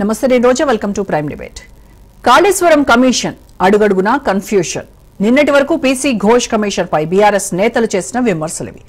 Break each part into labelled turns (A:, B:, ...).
A: నమస్తే నేను Roja welcome to prime debate. Kaleshwaram commission అడుగడుగునా కన్ఫ్యూషన్. నిన్నటి వరకు పీసీ ఘోష్ కమిషన్ పై బీఆర్ఎస్ నేతలు చేసిన విమర్శలివి.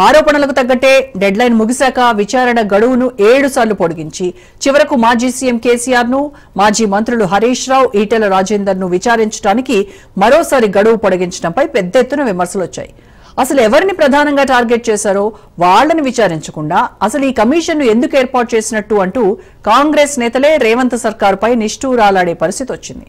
A: ఆరోపణలకు తగ్గట్టే డెడ్ లైన్ ముగిశాక విచారణ గడువును 7 సార్లు పొడిగించి చివరకు మాజీ సీఎం కేసీఆర్ ను, మాజీ మంత్రులు హరీష్ రావు, ఈటెల రాజేందర్ ను విచారించడానికి మరోసారి గడువు పొడిగించడంపై పెద్ద ఎత్తున విమర్శలు వచ్చాయి. అసలు ఎవరిని ప్రధానంగా టార్గెట్ చేశారో వాళ్లని విచారించకుండా అసలు ఈ కమిషన్ ను ఎందుకు ఏర్పాటు చేసినట్టు అంటూ కాంగ్రెస్ నేతలే రేవంత్ సర్కారుపై నిష్ఠూరాలాడే పరిస్థితి వచ్చింది.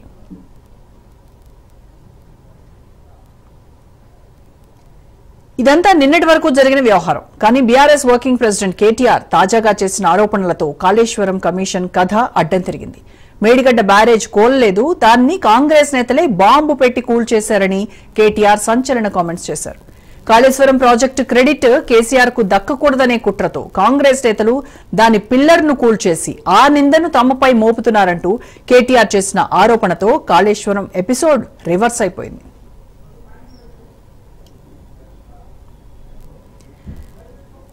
A: ఇదంతా నిన్నటి వరకు జరిగిన వ్యవహారం. కానీ బీఆర్ఎస్ వర్కింగ్ ప్రెసిడెంట్ కేటీఆర్ తాజాగా చేసిన ఆరోపణలతో కాళేశ్వరం కమిషన్ కథ అడ్డం తిరిగింది. మేడిగడ్డ బ్యారేజ్ కోల్లేదు, దాన్ని కాంగ్రెస్ నేతలే బాంబు పెట్టి కూల్చేశారని కేటీఆర్ సంచలన కామెంట్స్ చేశారు. కాళేశ్వరం ప్రాజెక్టు క్రెడిట్ కేసీఆర్ కు దక్కకూడదనే కుట్రతో కాంగ్రెస్ నేతలు దాని పిల్లర్ ను కూల్చేసి ఆ నిందను తమపై మోపుతున్నారంటూ కేటీఆర్ చేసిన ఆరోపణతో కాళేశ్వరం ఎపిసోడ్ రివర్స్ అయిపోయింది.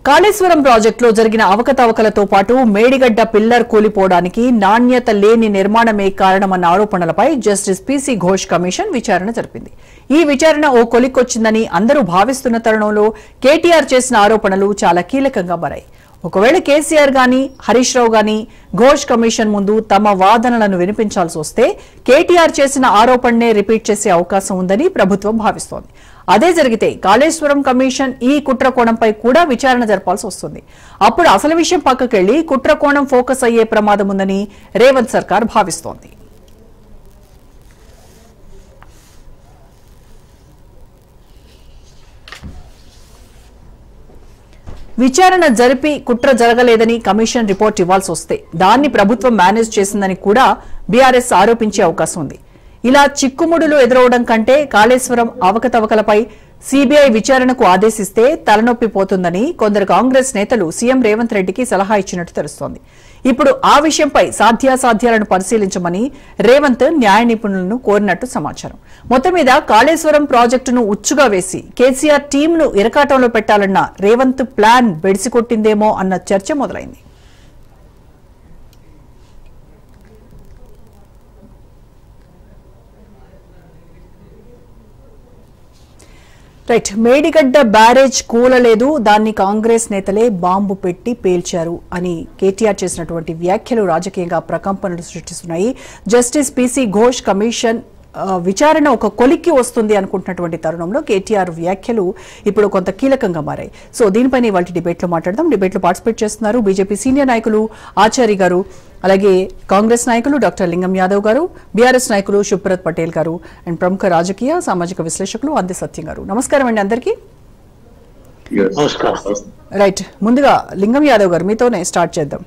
A: కాళేశ్వరం ప్రాజెక్టులో జరిగిన అవకతవకలతో పాటు మేడిగడ్డ పిల్లర్ కూలిపోవడానికి నాణ్యత లేని నిర్మాణమే కారణమన్న ఆరోపణలపై జస్టిస్ పీసీ ఘోష్ కమిషన్ విచారణ జరిపింది. ఈ విచారణ ఓ కొలిక్కొచ్చిందని అందరూ భావిస్తున్న తరుణంలో కేటీఆర్ చేసిన ఆరోపణలు చాలా కీలకంగా మారాయి. ఒకవేళ కేసీఆర్ గాని హరీష్ రావు గాని ఘోష్ కమిషన్ ముందు తమ వాదనలను వినిపించాల్సి వస్తే కేటీఆర్ చేసిన ఆరోపణనే రిపీట్ చేసే అవకాశం ఉందని ప్రభుత్వం భావిస్తోంది. అదే జరిగితే కాళేశ్వరం కమిషన్ ఈ కుట్రకోణంపై కూడా విచారణ జరపాల్సి వస్తుంది. అప్పుడు అసలు విషయం పక్కకెళ్లి కుట్రకోణం ఫోకస్ అయ్యే ప్రమాదం ఉందని రేవంత్ సర్కార్ భావిస్తోంది. విచారణ జరిపి కుట్ర జరగలేదని కమిషన్ రిపోర్ట్ ఇవ్వాల్సి వస్తే దాన్ని ప్రభుత్వం మేనేజ్ చేసిందని కూడా బీఆర్ఎస్ ఆరోపించే అవకాశం ఉంది. ఇలా చిక్కుముడులు ఎదురవడం కంటే కాళేశ్వరం అవకతవకలపై సీబీఐ విచారణకు ఆదేశిస్తే తలనొప్పి పోతుందని కొందరు కాంగ్రెస్ నేతలు సీఎం రేవంత్ రెడ్డికి సలహా ఇచ్చినట్టు తెలుస్తోంది. ఇప్పుడు ఆ విషయంపై సాధ్యాసాధ్యాలను పరిశీలించమని రేవంత్ న్యాయ నిపుణులను కోరినట్టు సమాచారం. మొత్తం మీద కాళేశ్వరం ప్రాజెక్టును ఉచ్చుగా వేసి కేసీఆర్ టీంను ఇరకాటంలో పెట్టాలన్న రేవంత్ ప్లాన్ బెడిసికొట్టిందేమో అన్న చర్చ మొదలైంది. రైట్, మేడిగడ్డ బ్యారేజ్ కూలలేదు, దాన్ని కాంగ్రెస్ నేతలే బాంబు పెట్టి పేల్చారు అని కేటీఆర్ చేసినటువంటి వ్యాఖ్యలు రాజకీయంగా ప్రకంపనలు సృష్టిస్తున్నాయి. జస్టిస్ పీసీ ఘోష్ కమిషన్ విచారణ ఒక కొలిక్కి వస్తుంది అనుకుంటున్నటువంటి తరుణంలో కేటీఆర్ వ్యాఖ్యలు ఇప్పుడు కొంత కీలకంగా మారాయి. సో దీనిపైన ఇవాళ డిబేట్లో మాట్లాడదాం. డిబేట్లో పార్టిసిపేట్ చేస్తున్నారు బీజేపీ సీనియర్ నాయకులు ఆచారి గారు, అలాగే కాంగ్రెస్ నాయకులు డాక్టర్ లింగం యాదవ్ గారు, బీఆర్ఎస్ నాయకులు శుభ్రత్ పటేల్ గారు అండ్ ప్రముఖ రాజకీయ సామాజిక విశ్లేషకులు అంది సత్యం గారు. నమస్కారం అండి అందరికీ. రైట్, ముందుగా లింగం యాదవ్ గారు మీతోనే స్టార్ట్ చేద్దాం.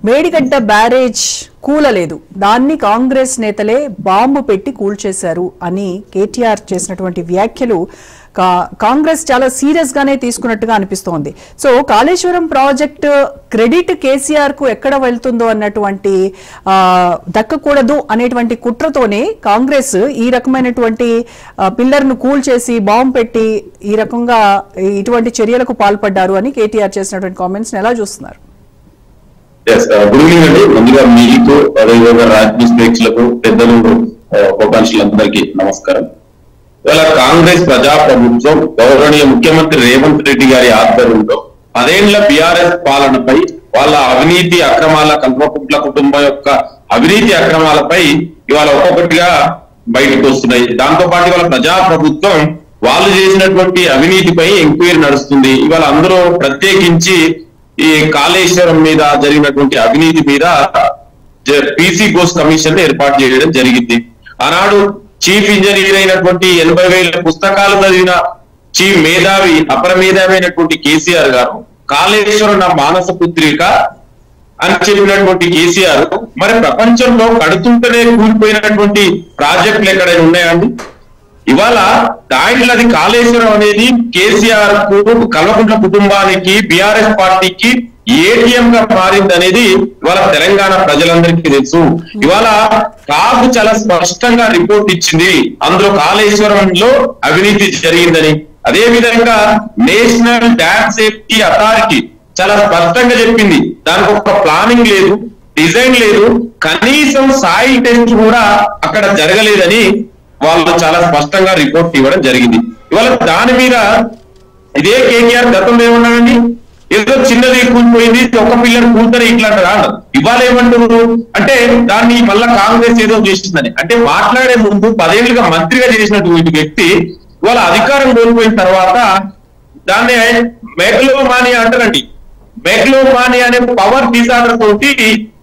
A: మేడిగడ్డ బ్యారేజ్ కూలలేదు, దాన్ని కాంగ్రెస్ నేతలే బాంబు పెట్టి కూల్చేశారు అని కేటీఆర్ చేసినటువంటి వ్యాఖ్యలు కాంగ్రెస్ చాలా సీరియస్ గానే తీసుకున్నట్టుగా అనిపిస్తోంది. So Kaleshwaram project credit KCR కు ఎక్కడ వెళ్తుందో అన్నటువంటి దక్కకూడదు అనేటువంటి కుట్రతోనే కాంగ్రెస్ ఈ రకమైనటువంటి పిల్లర్ ను కూల్చేసి బాంబు పెట్టి ఈ రకంగా ఇటువంటి చర్యలకు పాల్పడ్డారు అని కేటీఆర్ చేసినటువంటి కామెంట్స్ ఎలా చూస్తున్నారు?
B: గుడ్ ఈవినింగ్ అండి. ముందుగా మీకు అదేవిధంగా రాజకీయ ప్రేక్షకులకు, పెద్దలు, ఉపకాంక్షలందరికీ నమస్కారం. ఇవాళ కాంగ్రెస్ ప్రజాప్రభుత్వం గౌరవనీయ ముఖ్యమంత్రి రేవంత్ రెడ్డి గారి ఆధ్వర్యంలో 10 ఏళ్ల బీఆర్ఎస్ పాలనపై, వాళ్ళ అవినీతి అక్రమాల, కల్వకుంట్ల కుటుంబం యొక్క అవినీతి అక్రమాలపై ఇవాళ ఒక్కొక్కటిగా బయటకు వస్తున్నాయి. దాంతో పాటు ఇవాళ ప్రజాప్రభుత్వం వాళ్ళు చేసినటువంటి అవినీతిపై ఎంక్వైరీ నడుస్తుంది. ఇవాళ అందరూ ప్రత్యేకించి ఈ కాళేశ్వరం మీద జరిగినటువంటి అవినీతి మీద పీసీ ఘోష్ కమిషన్ ఏర్పాటు చేయడం జరిగింది. ఆనాడు చీఫ్ ఇంజనీర్ అయినటువంటి 80,000 పుస్తకాలు చదివిన చీఫ్ మేధావి, అపర మేధావి అయినటువంటి కేసీఆర్ గారు కాళేశ్వరం నా మానస పుత్రిక అని చెప్పినటువంటి కేసీఆర్ మరి ప్రపంచంలో కడుతుంటేనే కూలిపోయినటువంటి ప్రాజెక్టులు ఎక్కడైనా ఉన్నాయండి? ఇవాళ దాంట్లో అది కాళేశ్వరం అనేది కేసీఆర్ కు, కల్వకుంట్ల కుటుంబానికి, బీఆర్ఎస్ పార్టీకి ఏటీఎం గా మారింది అనేది ఇవాళ తెలంగాణ ప్రజలందరికీ తెలుసు. ఇవాళ కాపు చాలా స్పష్టంగా రిపోర్ట్ ఇచ్చింది, అందులో కాళేశ్వరంలో అవినీతి జరిగిందని. అదే విధంగా నేషనల్ డ్యామ్ సేఫ్టీ అథారిటీ చాలా స్పష్టంగా చెప్పింది, దానికి ఒక ప్లానింగ్ లేదు, డిజైన్ లేదు, కనీసం సాయిల్ టెస్ట్ కూడా అక్కడ జరగలేదని వాళ్ళు చాలా స్పష్టంగా రిపోర్ట్ ఇవ్వడం జరిగింది. ఇవాళ దాని మీద ఇదే కేటీఆర్ గతంలో ఏమన్నాడండి, ఏదో చిన్నది కూలిపోయింది, ఒక పిల్లలు కూర్చొని ఇట్లా అంటారు. ఇవాళ ఏమంటారు అంటే దాన్ని మళ్ళా కాంగ్రెస్ ఏదో చేసిందని. అంటే మాట్లాడే ముందు 10 ఏళ్లుగా మంత్రిగా చేసినటువంటి వ్యక్తి ఇవాళ అధికారం కోల్పోయిన తర్వాత దాన్ని మెగలోమానియా అంటారండి. మెగలోమానియా అనే పవర్ డిజార్డర్ తోటి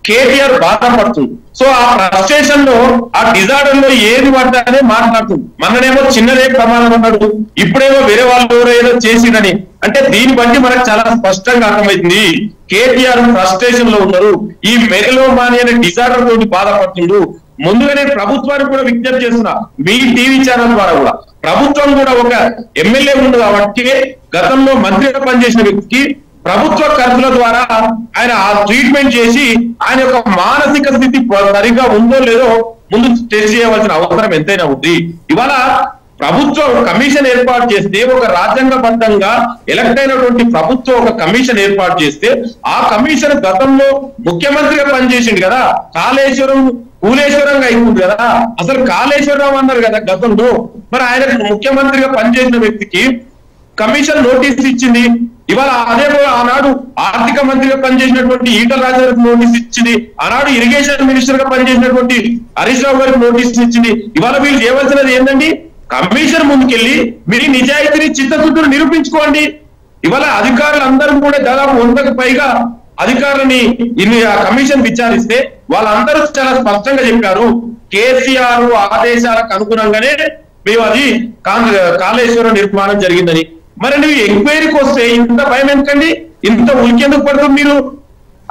B: కేటీఆర్ బాధపడుతుంది. సో ఆ ఫ్రస్ట్రేషన్ లో, ఆ డిజార్డర్ లో ఏది పడ్డానే మాట్లాడుతుంది. మననేమో చిన్నదే ప్రమాదం అన్నాడు, ఇప్పుడేమో వేరే వాళ్ళు ఎవరో చేసిరని. అంటే దీన్ని బట్టి మనకు చాలా స్పష్టంగా అర్థమైంది కేటీఆర్ ఫ్రస్ట్రేషన్ లో ఉన్నారు. ఈ మెగలోమానియా అనే డిజార్డర్ తోటి బాధపడుతుండు. ముందుగానే ప్రభుత్వానికి కూడా విజ్ఞప్తి చేస్తున్నా, మీ టీవీ ఛానల్ ద్వారా కూడా ప్రభుత్వం కూడా ఒక ఎమ్మెల్యే ఉంది కాబట్టి గతంలో మంత్రిగా పనిచేసిన వ్యక్తికి ప్రభుత్వ ఖర్చుల ద్వారా ఆయన ఆ ట్రీట్మెంట్ చేసి ఆయన యొక్క మానసిక స్థితి సరిగ్గా ఉందో లేదో ముందు టెస్ట్ చేయవలసిన అవసరం ఎంతైనా ఉంది. ఇవాళ ప్రభుత్వం కమిషన్ ఏర్పాటు చేస్తే, ఒక రాజ్యాంగబద్ధంగా ఎలక్ట్ అయినటువంటి ప్రభుత్వం ఒక కమిషన్ ఏర్పాటు చేస్తే, ఆ కమిషన్ గతంలో ముఖ్యమంత్రిగా పనిచేసిండు కదా, కాళేశ్వరం కూలేశ్వరంగా అయిపోయింది కదా. అసలు కాళేశ్వరరావు అన్నారు కదా గతంలో, మరి ఆయన ముఖ్యమంత్రిగా పనిచేసిన వ్యక్తికి కమిషన్ నోటీస్ ఇచ్చింది. ఇవాళ అదే ఆనాడు ఆర్థిక మంత్రిగా పనిచేసినటువంటి ఈటల రాజేందర్ నోటీస్ ఇచ్చింది, ఆనాడు ఇరిగేషన్ మినిస్టర్ గా పనిచేసినటువంటి హరీష్ రావు గారికి నోటీస్ ఇచ్చింది. ఇవాళ వీళ్ళు చేయవలసినది ఏంటండి, కమిషన్ ముందుకెళ్లి మీరు నిజాయితీని చిత్తశుద్ధిని నిరూపించుకోండి. ఇవాళ అధికారులందరూ కూడా దాదాపు 100కు పైగా అధికారులని ఆ కమిషన్ విచారిస్తే వాళ్ళందరూ చాలా స్పష్టంగా చెప్పారు, కేసీఆర్ ఆదేశాలకు అనుగుణంగానే మేము అది కాళేశ్వరం నిర్మాణం జరిగిందని. మరి నువ్వు ఎంక్వైరీకి వస్తే ఇంత భయం ఎందుకండి, ఇంత ఉలికెందుకు పడుతుంది మీరు?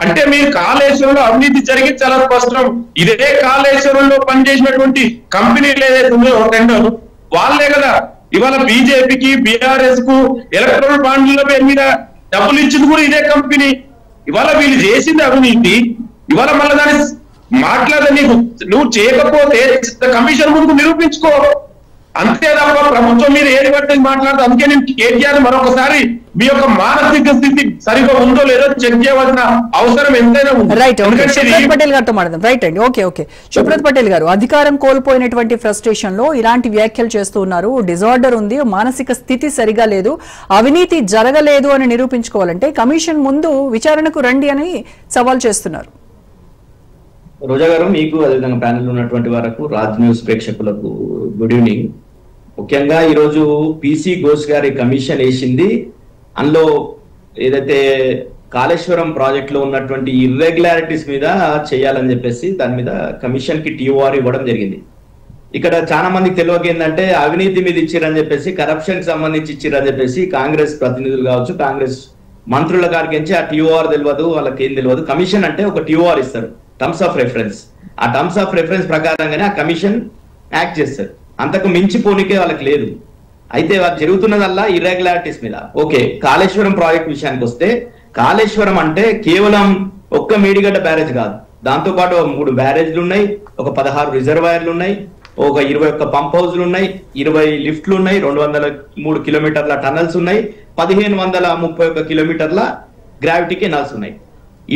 B: అంటే మీరు కాళేశ్వరంలో అవినీతి జరిగి చాలా స్పష్టం. ఇదే కాళేశ్వరంలో పనిచేసినటువంటి కంపెనీలు ఏదైతే ఉన్నాయో టెండర్ వాళ్ళే కదా ఇవాళ బీజేపీకి, బీఆర్ఎస్ కు ఎలక్ట్రల్ బాండ్ల పేరు మీద డబ్బులు ఇచ్చింది కూడా ఇదే కంపెనీ. ఇవాళ వీళ్ళు చేసింది అవినీతి. ఇవాళ మళ్ళీ దాన్ని మాట్లాడని నువ్వు చేయకపోతే కమిషన్ ముందుకు నిరూపించుకో, అంతే తప్ప ప్రభుత్వం మీద ఏది పట్టేది మాట్లాడదు. అందుకే నేను కేటీఆర్ మరొకసారి మీ యొక్క మానసిక స్థితి సరిగా ఉందో లేదో చెక్ చేయవలసిన అవసరం ఎంతైనా ఉంది.
A: రైట్, సుబ్రత్ పటేల్ గారితో మాట్లాడదాం. రైట్ అండి, ఓకే. సుబ్రత్ పటేల్ గారు, అధికారం కోల్పోయినటువంటి ఫ్రస్ట్రేషన్ లో ఇలాంటి వ్యాఖ్యలు చేస్తూ ఉన్నారు. డిజార్డర్ ఉంది, మానసిక స్థితి సరిగా లేదు, అవినీతి జరగలేదు అని నిరూపించుకోవాలంటే కమిషన్ ముందు విచారణకు రండి అని సవాల్ చేస్తున్నారు.
C: రోజా గారు, మీకు అదేవిధంగా ప్యానెల్ ఉన్నటువంటి వరకు రాజ్ న్యూస్ ప్రేక్షకులకు గుడ్ ఈవినింగ్. ముఖ్యంగా ఈరోజు పిసి ఘోష్ గారి కమిషన్ వేసింది, అందులో ఏదైతే కాళేశ్వరం ప్రాజెక్ట్ లో ఉన్నటువంటి ఇర్రెగ్యులారిటీస్ మీద చేయాలని చెప్పేసి దాని మీద కమిషన్ కి టీఓఆర్ ఇవ్వడం జరిగింది. ఇక్కడ చాలా మందికి తెలియక ఏంటంటే అవినీతి మీద ఇచ్చిరని చెప్పేసి, కరప్షన్ కి సంబంధించి ఇచ్చిరని చెప్పేసి కాంగ్రెస్ ప్రతినిధులు కావచ్చు, కాంగ్రెస్ మంత్రుల గారికి ఆ టీఓఆర్ తెలియదు, వాళ్ళకి ఏం తెలియదు. కమిషన్ అంటే ఒక టీఓఆర్ ఇస్తారు, టర్మ్స్ ఆఫ్ రెఫరెన్స్. ఆ టర్మ్స్ ఆఫ్ రెఫరెన్స్ ప్రకారంగానే ఆ కమిషన్ యాక్ట్ చేస్తారు, అంతకు మించిపోనికే వాళ్ళకి లేదు. అయితే జరుగుతున్నదల్లా ఇర్రెగ్యులారిటీస్ మీద. ఓకే, కాళేశ్వరం ప్రాజెక్ట్ విషయానికి వస్తే, కాళేశ్వరం అంటే కేవలం ఒక్క మేడిగడ్డ బ్యారేజ్ కాదు, దాంతో పాటు 3 బ్యారేజ్లు ఉన్నాయి, ఒక 16 రిజర్వాయర్లు ఉన్నాయి, ఒక 21 పంప్ హౌస్లు ఉన్నాయి, 20 లిఫ్ట్లు ఉన్నాయి, 203 కిలోమీటర్ల టనల్స్ ఉన్నాయి, 1531 కిలోమీటర్ల గ్రావిటీ కెనాల్స్ ఉన్నాయి.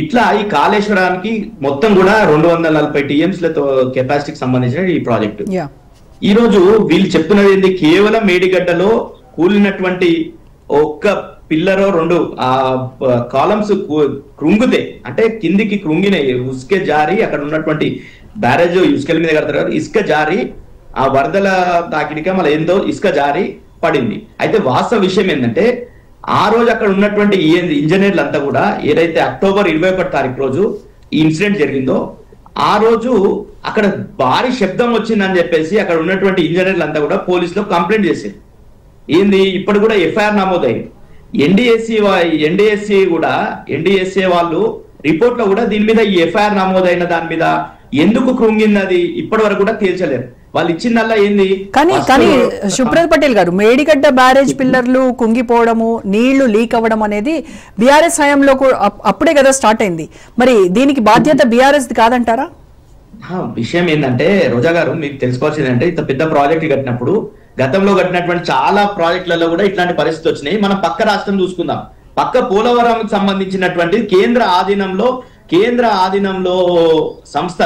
C: ఇట్లా ఈ కాళేశ్వరానికి మొత్తం కూడా 240 టీఎంసీలతో కెపాసిటీకి సంబంధించిన ఈ ప్రాజెక్టు. ఈ రోజు వీళ్ళు చెప్తున్నది ఏంటి, కేవలం మేడిగడ్డలో కూలినటువంటి ఒక్క పిల్లరో 2 కాలమ్స్ కృంగితే, అంటే కిందికి కృంగినాయి, ఇసుక జారి, అక్కడ ఉన్నటువంటి బ్యారేజ్ ఇసుకల మీద కడతారు కదా, ఇసుక జారి ఆ వరదల తాకిడిక మళ్ళీ ఏందో ఇసుక జారి పడింది. అయితే వాస్తవ విషయం ఏంటంటే, ఆ రోజు అక్కడ ఉన్నటువంటి ఇంజనీర్లు అంతా కూడా ఏదైతే అక్టోబర్ 21 తారీఖు రోజు ఈ ఇన్సిడెంట్ జరిగిందో, ఆ రోజు అక్కడ భారీ శబ్దం వచ్చిందని చెప్పేసి అక్కడ ఉన్నటువంటి ఇంజనీర్లు అంతా కూడా పోలీసులో కంప్లైంట్ చేశారు. ఏంది, ఇప్పుడు కూడా ఎఫ్ఐఆర్ నమోదైంది. ఎన్డీఎస్ఏ వాళ్ళు రిపోర్ట్ లో కూడా దీని మీద ఈ ఎఫ్ఐఆర్ నమోదైన దాని మీద ఎందుకు కృంగింది అది ఇప్పటి వరకు కూడా తేల్చలేరు. వాళ్ళు ఇచ్చిందల్లా ఏంది.
A: కానీ సుబ్రత్ పటేల్ గారు, మేడిగడ్డ బ్యారేజ్ పిల్లర్లు కుంగిపోవడము, నీళ్లు లీక్ అవ్వడం అనేది బీఆర్ఎస్ హయాంలో అప్పుడే కదా స్టార్ట్ అయింది. మరి దీనికి బాధ్యత బీఆర్ఎస్ కాదంటారా?
C: విషయం ఏంటంటే రోజా గారు, మీకు తెలుసుకోవాల్సింది అంటే, ఇంత పెద్ద ప్రాజెక్ట్ కట్టినప్పుడు గతంలో కట్టినటువంటి చాలా ప్రాజెక్టులలో కూడా ఇట్లాంటి పరిస్థితి వచ్చినాయి. మనం పక్క రాష్ట్రం చూసుకుందాం. పక్క పోలవరంకి సంబంధించినటువంటి కేంద్ర ఆధీనంలో కేంద్ర ఆధీనంలో సంస్థ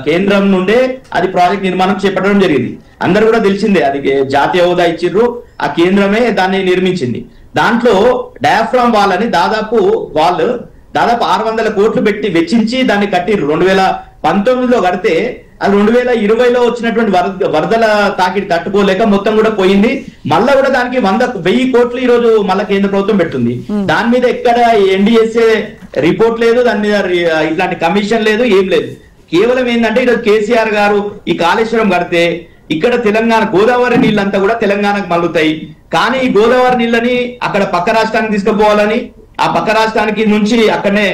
C: కేంద్రం నుండే అది ప్రాజెక్ట్ నిర్మాణం చేపట్టడం జరిగింది. అందరూ కూడా తెలిసిందే, అది జాతీయ హోదా ఇచ్చిర్రు, ఆ కేంద్రమే దాన్ని నిర్మించింది. దాంట్లో డయాఫ్రామ్ వాల్ అని దాదాపు 600 కోట్లు పెట్టి వెచ్చించి దాన్ని కట్టిర్రు. 2019లో కడితే అది 2020లో వచ్చినటువంటి వరదల తాకిడి తట్టుకోలేక మొత్తం కూడా పోయింది. మళ్ళా కూడా దానికి 100,000 కోట్లు ఈ రోజు మళ్ళా కేంద్ర ప్రభుత్వం పెడుతుంది. దాని మీద ఎక్కడ NDSA రిపోర్ట్ లేదు, దాని మీద ఇట్లాంటి కమిషన్ లేదు, ఏం లేదు. కేవలం ఏంటంటే ఈరోజు కేసీఆర్ గారు ఈ కాళేశ్వరం కడితే ఇక్కడ తెలంగాణ గోదావరి నీళ్ళంతా కూడా తెలంగాణకు మల్లుతాయి. కానీ ఈ గోదావరి నీళ్ళని అక్కడ పక్క రాష్ట్రానికి తీసుకుపోవాలని, ఆ పక్క రాష్ట్రానికి నుంచి అక్కడనే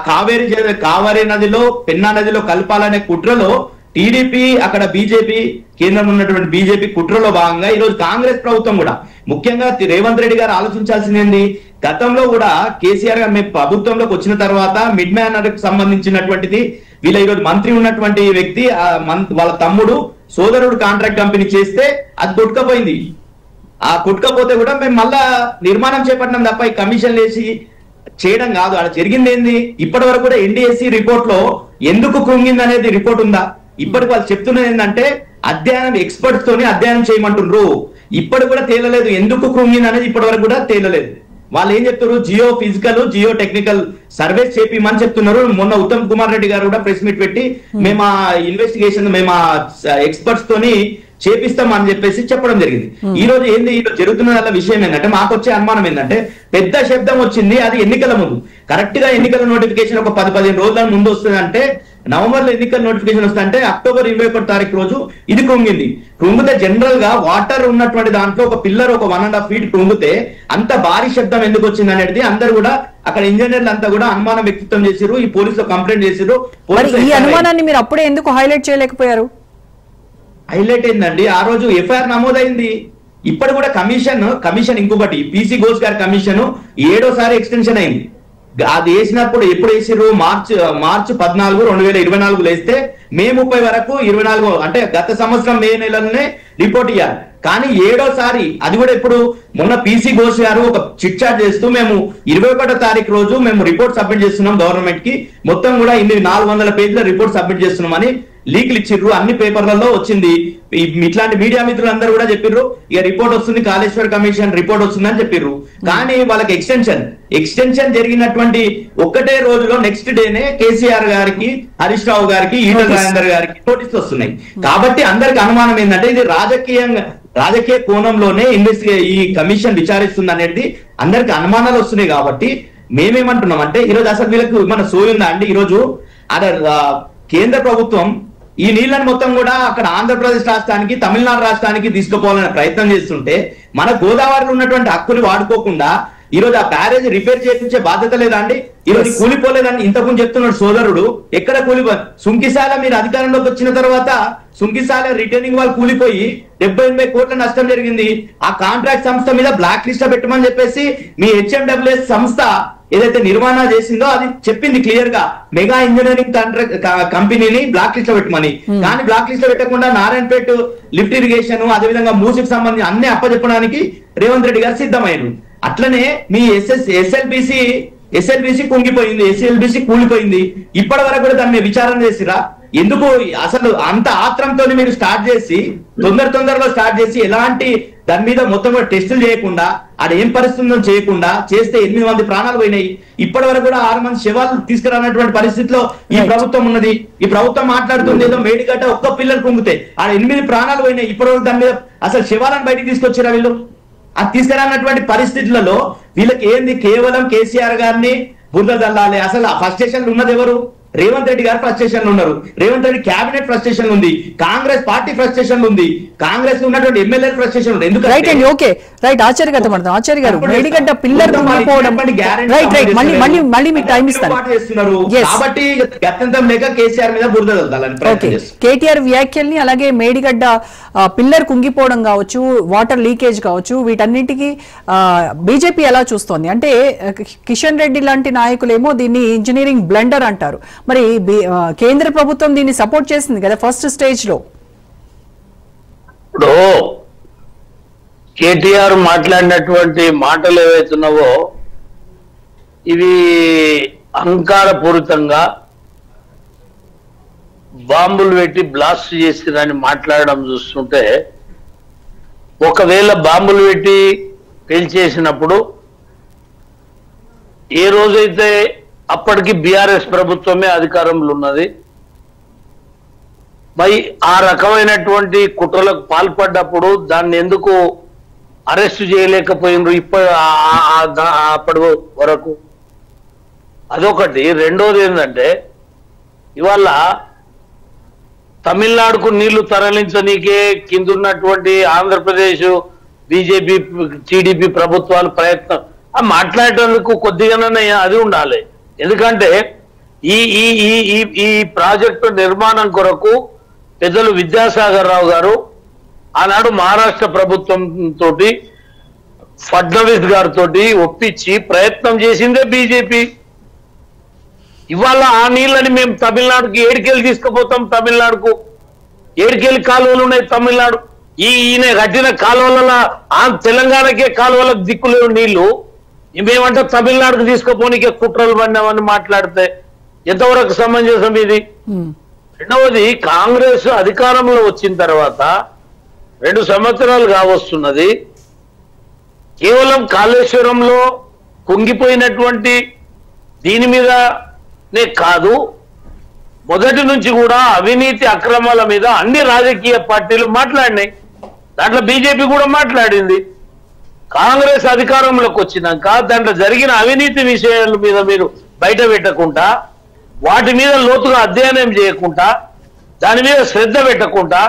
C: కావేరీ నదిలో పెన్నా నదిలో కలపాలనే కుట్రలో టీడీపీ అక్కడ బీజేపీ కేంద్రంలో ఉన్నటువంటి బీజేపీ కుట్రలో భాగంగా ఈ రోజు కాంగ్రెస్ ప్రభుత్వం కూడా ముఖ్యంగా రేవంత్ రెడ్డి గారు ఆలోచించాల్సింది, గతంలో కూడా కేసీఆర్ గారు మేము ప్రభుత్వంలోకి వచ్చిన తర్వాత మిడ్ మ్యానర్ కు సంబంధించినటువంటిది వీళ్ళ ఈరోజు మంత్రి ఉన్నటువంటి వ్యక్తి వాళ్ళ తమ్ముడు సోదరుడు కాంట్రాక్ట్ కంపెనీ చేస్తే అది కొట్టుకపోయింది. ఆ కొట్టుకపోతే కూడా మేము మళ్ళా నిర్మాణం చేపట్టినాం తప్ప ఈ కమిషన్ వేసి చేయడం కాదు. అక్కడ జరిగింది ఏంది, ఇప్పటి వరకు కూడా NDSC రిపోర్ట్ లో ఎందుకు కృంగింది అనేది రిపోర్ట్ ఉందా? ఇప్పటికి వాళ్ళు చెప్తున్నది ఏంటంటే అధ్యయనం ఎక్స్పర్ట్స్ తోని అధ్యయనం చేయమంటుండ్రు. ఇప్పటి కూడా తేలలేదు ఎందుకు కృంగింది అనేది, ఇప్పటి వరకు కూడా తేలలేదు. వాళ్ళు ఏం చెప్తున్నారు, geophysical geotechnical surveys చేపిమని చెప్తున్నారు. మొన్న ఉత్తమ్ కుమార్ రెడ్డి గారు కూడా ప్రెస్ మీట్ పెట్టి మేము ఆ ఇన్వెస్టిగేషన్ మేము ఆ ఎక్స్పర్ట్స్ తోని చేపిస్తామని చెప్పేసి చెప్పడం జరిగింది. ఈ రోజు ఏంది జరుగుతున్న విషయం ఏంటంటే మాకు వచ్చే అనుమానం ఏంటంటే పెద్ద శబ్దం వచ్చింది అది ఎన్నికల ముందు. కరెక్ట్ గా ఎన్నికల నోటిఫికేషన్ ఒక 10-15 రోజుల ముందు వస్తుందంటే, నవంబర్ లో ఎన్నికల నోటిఫికేషన్ వస్తుందంటే అక్టోబర్ 21 తారీఖు రోజు ఇది కృంగింది. కృంగితే జనరల్ గా వాటర్ ఉన్నటువంటి దాంట్లో ఒక పిల్లర్ ఒక 1.5 feet కృంగితే అంత భారీ శబ్దం ఎందుకు వచ్చింది అనేది అందరు కూడా అక్కడ ఇంజనీర్లు అంతా కూడా అనుమానం వ్యక్తం చేశారు. ఈ పోలీసులు కంప్లైంట్ చేశారు.
A: ఈ అనుమానాన్ని మీరు అప్పుడే ఎందుకు హైలైట్ చేయలేకపోయారు?
C: హైలైట్ ఏందండి, ఆ రోజు FIR నమోదైంది. ఇప్పటి కూడా కమిషన్ ఇంకొకటి పీసీ ఘోష్ గారి కమిషన్ 7వ ఎక్స్టెన్షన్ అయింది. అది వేసినప్పుడు ఎప్పుడు వేసిర్రు, మార్చి 14, 2024 వేస్తే మే 30 వరకు 24 అంటే గత సంవత్సరం మే నెలలోనే రిపోర్ట్ ఇవ్వాలి. కానీ 7వ అది కూడా ఇప్పుడు మొన్న పీసీ ఘోష్ గారు ఒక చిట్ చాట్ చేస్తూ మేము 21వ తారీఖు రోజు మేము రిపోర్ట్ సబ్మిట్ చేస్తున్నాం గవర్నమెంట్ కి, మొత్తం కూడా 400 పేజీల రిపోర్ట్ సబ్మిట్ చేస్తున్నామని లీక్లు ఇచ్చిర్రు. అన్ని పేపర్లలో వచ్చింది. ఇట్లాంటి మీడియా మిత్రులందరూ కూడా చెప్పిర్రు ఇక రిపోర్ట్ వస్తుంది, కాళేశ్వర కమిషన్ రిపోర్ట్ వస్తుందని చెప్పిర్రు. కానీ వాళ్ళకి ఎక్స్టెన్షన్ జరిగినటువంటి ఒక్కటే రోజులో నెక్స్ట్ డేనే కేసీఆర్ గారికి, హరీష్ రావు గారికి, ఈటల రాజేందర్ గారికి నోటీసులు వస్తున్నాయి. కాబట్టి అందరికి అనుమానం ఏంటంటే ఇది రాజకీయ కోణంలోనే ఈ కమిషన్ విచారిస్తుంది అనేది అందరికి అనుమానాలు వస్తున్నాయి. కాబట్టి మేమేమంటున్నాం అంటే ఈరోజు అసలు వీళ్ళకి మన సోయుందా అండి? ఈరోజు కేంద్ర ప్రభుత్వం ఈ నీళ్లను మొత్తం కూడా అక్కడ ఆంధ్రప్రదేశ్ రాష్ట్రానికి, తమిళనాడు రాష్ట్రానికి తీసుకుపోవాలనే ప్రయత్నం చేస్తుంటే మన గోదావరిలో ఉన్నటువంటి హక్కులు వాడుకోకుండా ఈ రోజు ఆ బ్యారేజ్ రిపేర్ చేయించే బాధ్యత లేదా అండి? ఈ రోజు కూలిపోలేదని ఇంతకుముందు చెప్తున్నాడు సోదరుడు. ఎక్కడ సుంకిశాల మీరు అధికారంలోకి వచ్చిన తర్వాత సుంకిశాల రిటర్నింగ్ వాళ్ళు కూలిపోయి 70-80 కోట్ల నష్టం జరిగింది. ఆ కాంట్రాక్ట్ సంస్థ మీద బ్లాక్ లిస్ట్ పెట్టమని చెప్పేసి మీ HMWS సంస్థ ఏదైతే నిర్మాణ చేసిందో అది చెప్పింది క్లియర్ గా, మెగా ఇంజనీరింగ్ కంపెనీని బ్లాక్ లిస్ట్ లో పెట్టమని. కానీ బ్లాక్ లిస్ట్ లో పెట్టకుండా నారాయణపేట లిఫ్ట్ ఇరిగేషన్ అదేవిధంగా మూసికి సంబంధించి అన్ని అప్పచెప్పడానికి రేవంత్ రెడ్డి గారు సిద్ధమయ్యారు. అట్లనే మీ ఎస్ఎల్బిసి కుంగిపోయింది, SLBC కూలిపోయింది. ఇప్పటి వరకు కూడా దాన్ని విచారణ చేసిరా? ఎందుకు అసలు అంత ఆత్రంతో మీరు స్టార్ట్ చేసి తొందరలో స్టార్ట్ చేసి ఎలాంటి దాని మీద మొత్తం టెస్టులు చేయకుండా అది ఏం పరిస్థితుందో చేయకుండా చేస్తే 8 మంది ప్రాణాలు పోయినాయి. ఇప్పటి వరకు కూడా 6 మంది శవాలు తీసుకురానటువంటి పరిస్థితిలో ఈ ప్రభుత్వం ఉన్నది. ఈ ప్రభుత్వం మాట్లాడుతుంది ఏదో మేడిగడ్డ ఒక్క పిల్లలు కుంగితే ఆడ 8 ప్రాణాలు పోయినాయి. ఇప్పటి వరకు దాని మీద అసలు శవాలను బయటికి తీసుకొచ్చారా వీళ్ళు? అది తీసుకురానటువంటి పరిస్థితులలో వీళ్ళకి ఏంది, కేవలం కేసీఆర్ గారిని బురద జల్లాలి. అసలు ఫ్రస్ట్రేషన్ ఉన్నది ఎవరు? రేవంత్ రెడ్డి గారు ఫ్రస్ట్రేషన్ ఉన్నారు. రేవంత్ రెడ్డి క్యాబినెట్ ఫ్రస్ట్రేషన్ ఉంది, కాంగ్రెస్ పార్టీ ఫ్రస్ట్రేషన్ ఉంది, కాంగ్రెస్ ఉన్నటువంటి ఎమ్మెల్యే ఫ్రస్ట్రేషన్ ఉంది. ఎందుకంటే
A: ఆచార్య గారు ఆచార్య గారు మేడిగడ్డ పిల్లర్ మళ్ళీ మీకు టైం ఇస్తాను
C: కాబట్టి గత్యంతం లేక కేసీఆర్ మీద బురద జల్లాలని ప్రయత్నం చేస్తారు.
A: కేటీఆర్ వ్యాఖ్యల్ని అలాగే మేడిగడ్డ పిల్లర్ కుంగిపోవడం కావచ్చు, వాటర్ లీకేజ్ కావచ్చు, వీటన్నింటికి బీజేపీ ఎలా చూస్తోంది అంటే కిషన్ రెడ్డి లాంటి నాయకులేమో దీన్ని ఇంజనీరింగ్ బ్లండర్ అంటారు. మరి కేంద్ర ప్రభుత్వం దీన్ని సపోర్ట్ చేసింది కదా ఫస్ట్ స్టేజ్ లో.
D: ఇప్పుడు కేటీఆర్ మాట్లాడినటువంటి మాటలు ఏవైతున్నావో ఇవి అహంకారపూరితంగా బాంబులు పెట్టి బ్లాస్ట్ చేసిరని మాట్లాడడం చూస్తుంటే, ఒకవేళ బాంబులు పెట్టి పేల్చేసినప్పుడు ఏ రోజైతే అప్పటికి బీఆర్ఎస్ ప్రభుత్వమే అధికారంలో ఉన్నది, మరి ఆ రకమైనటువంటి కుట్రలకు పాల్పడ్డప్పుడు దాన్ని ఎందుకు అరెస్ట్ చేయలేకపోయినరు అప్పటి వరకు? అదొకటి. రెండోది ఏంటంటే, ఇవాళ తమిళనాడుకు నీళ్లు తరలించనీకే కిందున్నటువంటి ఆంధ్రప్రదేశ్ బీజేపీ టీడీపీ ప్రభుత్వాలు ప్రయత్నం మాట్లాడేందుకు కొద్దిగానే అది ఉండాలి. ఎందుకంటే ఈ ఈ ఈ ఈ ప్రాజెక్టు నిర్మాణం కొరకు పెద్దలు విద్యాసాగర్ రావు గారు ఆనాడు మహారాష్ట్ర ప్రభుత్వం తోటి ఫడ్నవీస్ గారితో ఒప్పించి ప్రయత్నం చేసిందే బీజేపీ. ఇవాళ ఆ నీళ్ళని మేము తమిళనాడుకి ఏడుకెళ్ళి తీసుకుపోతాం. తమిళనాడుకు ఏడుకెళ్ళి కాలువలు ఉన్నాయి. తమిళనాడు ఈయన కట్టిన కాలువల తెలంగాణకే కాలువలకు దిక్కులేవు నీళ్లు. మేమంటే తమిళనాడుకు తీసుకుపోనికే కుట్రలు పడినామని మాట్లాడితే ఎంతవరకు సమంజసం ఇది? రెండవది, కాంగ్రెస్ అధికారంలో వచ్చిన తర్వాత 2 సంవత్సరాలు కావస్తున్నది. కేవలం కాళేశ్వరంలో కుంగిపోయినటువంటి దీని మీదనే కాదు, మొదటి నుంచి కూడా అవినీతి అక్రమాల మీద అన్ని రాజకీయ పార్టీలు మాట్లాడినాయి. దాంట్లో బీజేపీ కూడా మాట్లాడింది. కాంగ్రెస్ అధికారంలోకి వచ్చినాక దాంట్లో జరిగిన అవినీతి విషయాల మీద మీరు బయట పెట్టకుండా, వాటి మీద లోతుగా అధ్యయనం చేయకుండా, దాని మీద శ్రద్ధ పెట్టకుండా,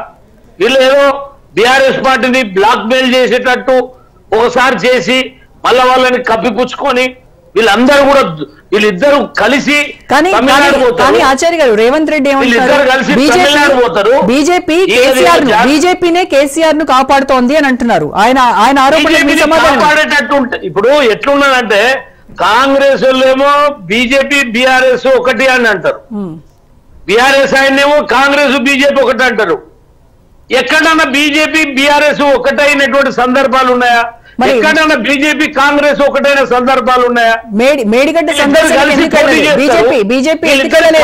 D: వీళ్ళు ఏదో బీఆర్ఎస్ పార్టీని బ్లాక్ మెయిల్ చేసేటట్టు ఒకసారి చేసి మళ్ళా వాళ్ళని కప్పిపుచ్చుకొని వీళ్ళిద్దరూ కలిసి తమిళనాడు పోతారు.
A: ఆచార్య గారు, రేవంత్ రెడ్డి బీజేపీనే కేసీఆర్ ను కాపాడుతోంది అని అంటున్నారు. ఆయన
D: కాపాడేటట్టు ఇప్పుడు ఎట్లున్నదంటే, కాంగ్రెస్ వాళ్ళేమో బీజేపీ బీఆర్ఎస్ ఒకటి అని అంటారు, బీఆర్ఎస్ ఆయనేమో కాంగ్రెస్ బీజేపీ ఒకటి అంటారు. ఎక్కడన్నా బీజేపీ బీఆర్ఎస్ ఒకటైనటువంటి సందర్భాలు ఉన్నాయా? ఎక్కడన్నా బీజేపీ కాంగ్రెస్ ఒకటైన సందర్భాలు ఉన్నాయా?
A: మేడిగడ్డ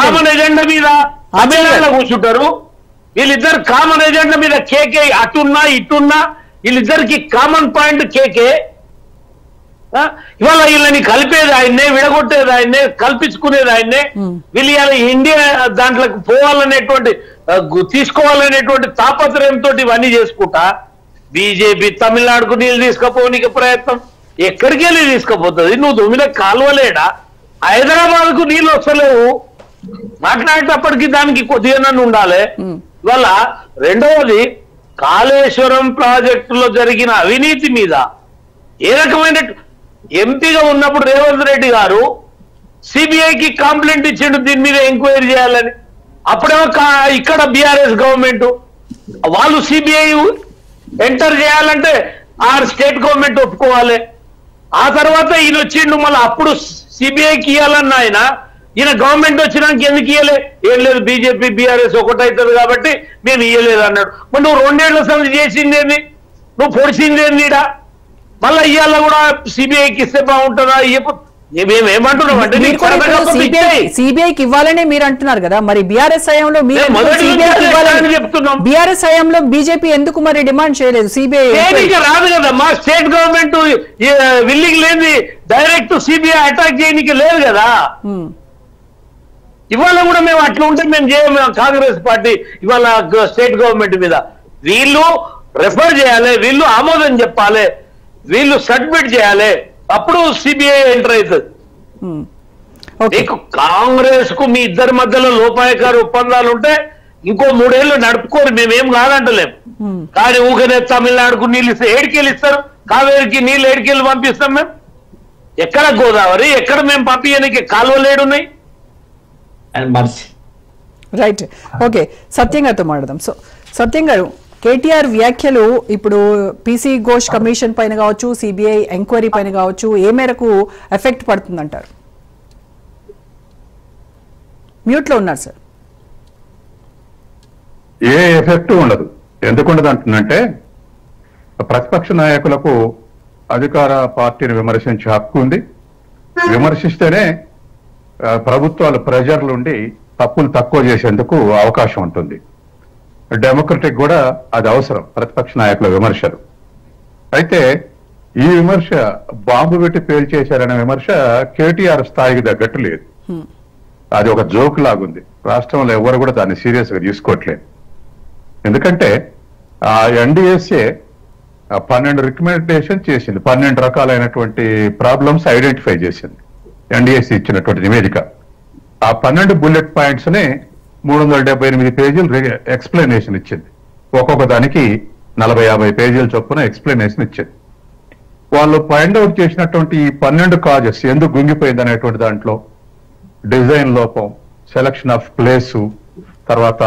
D: కామన్ ఎజెండా మీద తమిళనాడులో కూర్చుంటారు. వీళ్ళిద్దరు కామన్ ఎజెండా మీద కేకే అటున్నా ఇటున్నా వీళ్ళిద్దరికి కామన్ పాయింట్ కేకే. ఇవాళ వీళ్ళని కలిపేది ఆయన్నే, విడగొట్టేది ఆయన్నే, కల్పించుకునేది ఆయన్నే. వీళ్ళు ఇవాళ ఇండియా దాంట్లోకి పోవాలనేటువంటి తీసుకోవాలనేటువంటి తాపత్రయంతో ఇవన్నీ చేసుకుంటా బీజేపీ తమిళనాడుకు నీళ్ళు తీసుకుపోనికి ప్రయత్నం. ఎక్కడికి వెళ్ళి తీసుకుపోతుంది? నువ్వు దుమ్మిన కాలువలేడా? హైదరాబాద్ కు నీళ్ళు వస్తలేవు. మాట్లాడేటప్పటికి దానికి కొద్దిగా ఉండాలి. ఇవాళ రెండవది, కాళేశ్వరం ప్రాజెక్టులో జరిగిన అవినీతి మీద ఏ రకమైన ఎంపీగా ఉన్నప్పుడు రేవంత్ రెడ్డి గారు సిబిఐకి కంప్లైంట్ ఇచ్చిండు దీని మీద ఎంక్వైరీ చేయాలని. అప్పుడేమో ఇక్కడ బీఆర్ఎస్ గవర్నమెంట్ వాళ్ళు సిబిఐ ఎంటర్ చేయాలంటే ఆ స్టేట్ గవర్నమెంట్ ఒప్పుకోవాలి. ఆ తర్వాత ఈయన వచ్చిండు, మళ్ళీ అప్పుడు సిబిఐకి ఇవ్వాలన్న ఈయన గవర్నమెంట్ వచ్చినాక ఎందుకు ఇవ్వలే? ఏం లేదు, బీజేపీ బీఆర్ఎస్ ఒకటవుతుంది కాబట్టి మేము ఇవ్వలేదు అన్నాడు. మరి నువ్వు 2 ఏళ్ల సంది చేసిందేంది? నువ్వు పొడిచిందేంది? మళ్ళీ ఇవాళ కూడా సిబిఐకి ఇస్తే బాగుంటుందా? మేమేమంటున్నాం అంటే
A: సిబిఐకి ఇవ్వాలని మీరు అంటున్నారు కదా, మరి బీఆర్ఎస్ హయాంలో బీఆర్ఎస్ హయాంలో బీజేపీ ఎందుకు మరి డిమాండ్ చేయలేదు? సిబిఐ
D: రాదు కదా, మా స్టేట్ గవర్నమెంట్ విల్లింగ్ లేని డైరెక్ట్ సిబిఐ అటాక్ చేయడానికి లేదు కదా. ఇవాళ కూడా మేము అట్లా ఉంటే మేము చేయము. కాంగ్రెస్ పార్టీ ఇవాళ స్టేట్ గవర్నమెంట్ మీద వీళ్ళు రెఫర్ చేయాలి, వీళ్ళు ఆమోదం చెప్పాలి, వీళ్ళు సబ్మిట్ చేయాలి, అప్పుడు సిబిఐ ఎంటర్ అవుతుంది. మీకు కాంగ్రెస్ కు మీ ఇద్దరి మధ్యలో లోపాయకారు ఒప్పందాలు ఉంటే ఇంకో 3 ఏళ్ళు నడుపుకోరు, మేమేం కాదంటలేము. కానీ ఊకనే తమిళనాడుకు నీళ్ళు ఇస్తే ఏడికెళ్ళి ఇస్తారు, కావేరికి నీళ్ళు ఏడికెళ్ళి పంపిస్తాం మేము? ఎక్కడ గోదావరి, ఎక్కడ మేము పంపించడానికి కాలువలు ఏడున్నాయి?
A: Right, okay. సత్యం గారితో మాట్లాడదాం. సో సత్యం గారు, కేటీఆర్ వ్యాఖ్యలు ఇప్పుడు పీసీ ఘోష్ కమిషన్ పైన కావచ్చు, సిబిఐ ఎంక్వైరీ పైన కావచ్చు, ఏ మేరకు ఎఫెక్ట్ పడుతుందంటారు? మ్యూట్ లో ఉన్నారు సార్.
E: ఏ ఎఫెక్ట్ ఉండదు. ఎందుకు ఉండదు అంటుందంటే, ప్రతిపక్ష నాయకులకు అధికార పార్టీని విమర్శించే హక్కు ఉంది. విమర్శిస్తేనే ప్రభుత్వాలు ప్రెజర్లు ఉండి తప్పులు తక్కువ చేసేందుకు అవకాశం ఉంటుంది. డెమోక్రటిక్ కూడా అది అవసరం, ప్రతిపక్ష నాయకుల విమర్శలు. అయితే ఈ విమర్శ బాంబు పెట్టి పేల్చేశారనే విమర్శ కేటీఆర్ స్థాయికి తగ్గట్టు లేదు. అది ఒక జోక్ లాగుంది. రాష్ట్రంలో ఎవరు కూడా దాన్ని సీరియస్ గా తీసుకోవట్లేదు. ఎందుకంటే ఆ ఎన్డీఎస్ఏ 12 రికమెండేషన్ చేసింది, 12 రకాలైనటువంటి ప్రాబ్లమ్స్ ఐడెంటిఫై చేసింది ఎన్డీఎస్ఏ ఇచ్చినటువంటి నివేదిక. ఆ 12 బుల్లెట్ పాయింట్స్ నే 378 పేజీలు ఎక్స్ప్లెనేషన్ ఇచ్చింది. ఒక్కొక్క దానికి 40-50 పేజీల చొప్పున ఎక్స్ప్లెనేషన్ ఇచ్చింది. వాళ్ళు ఫైండ్ అవుట్ చేసినటువంటి ఈ 12 కాజెస్ ఎందుకు గుంగిపోయింది అనేటువంటి దాంట్లో డిజైన్ లోపం, సెలక్షన్ ఆఫ్ ప్లేసు, తర్వాత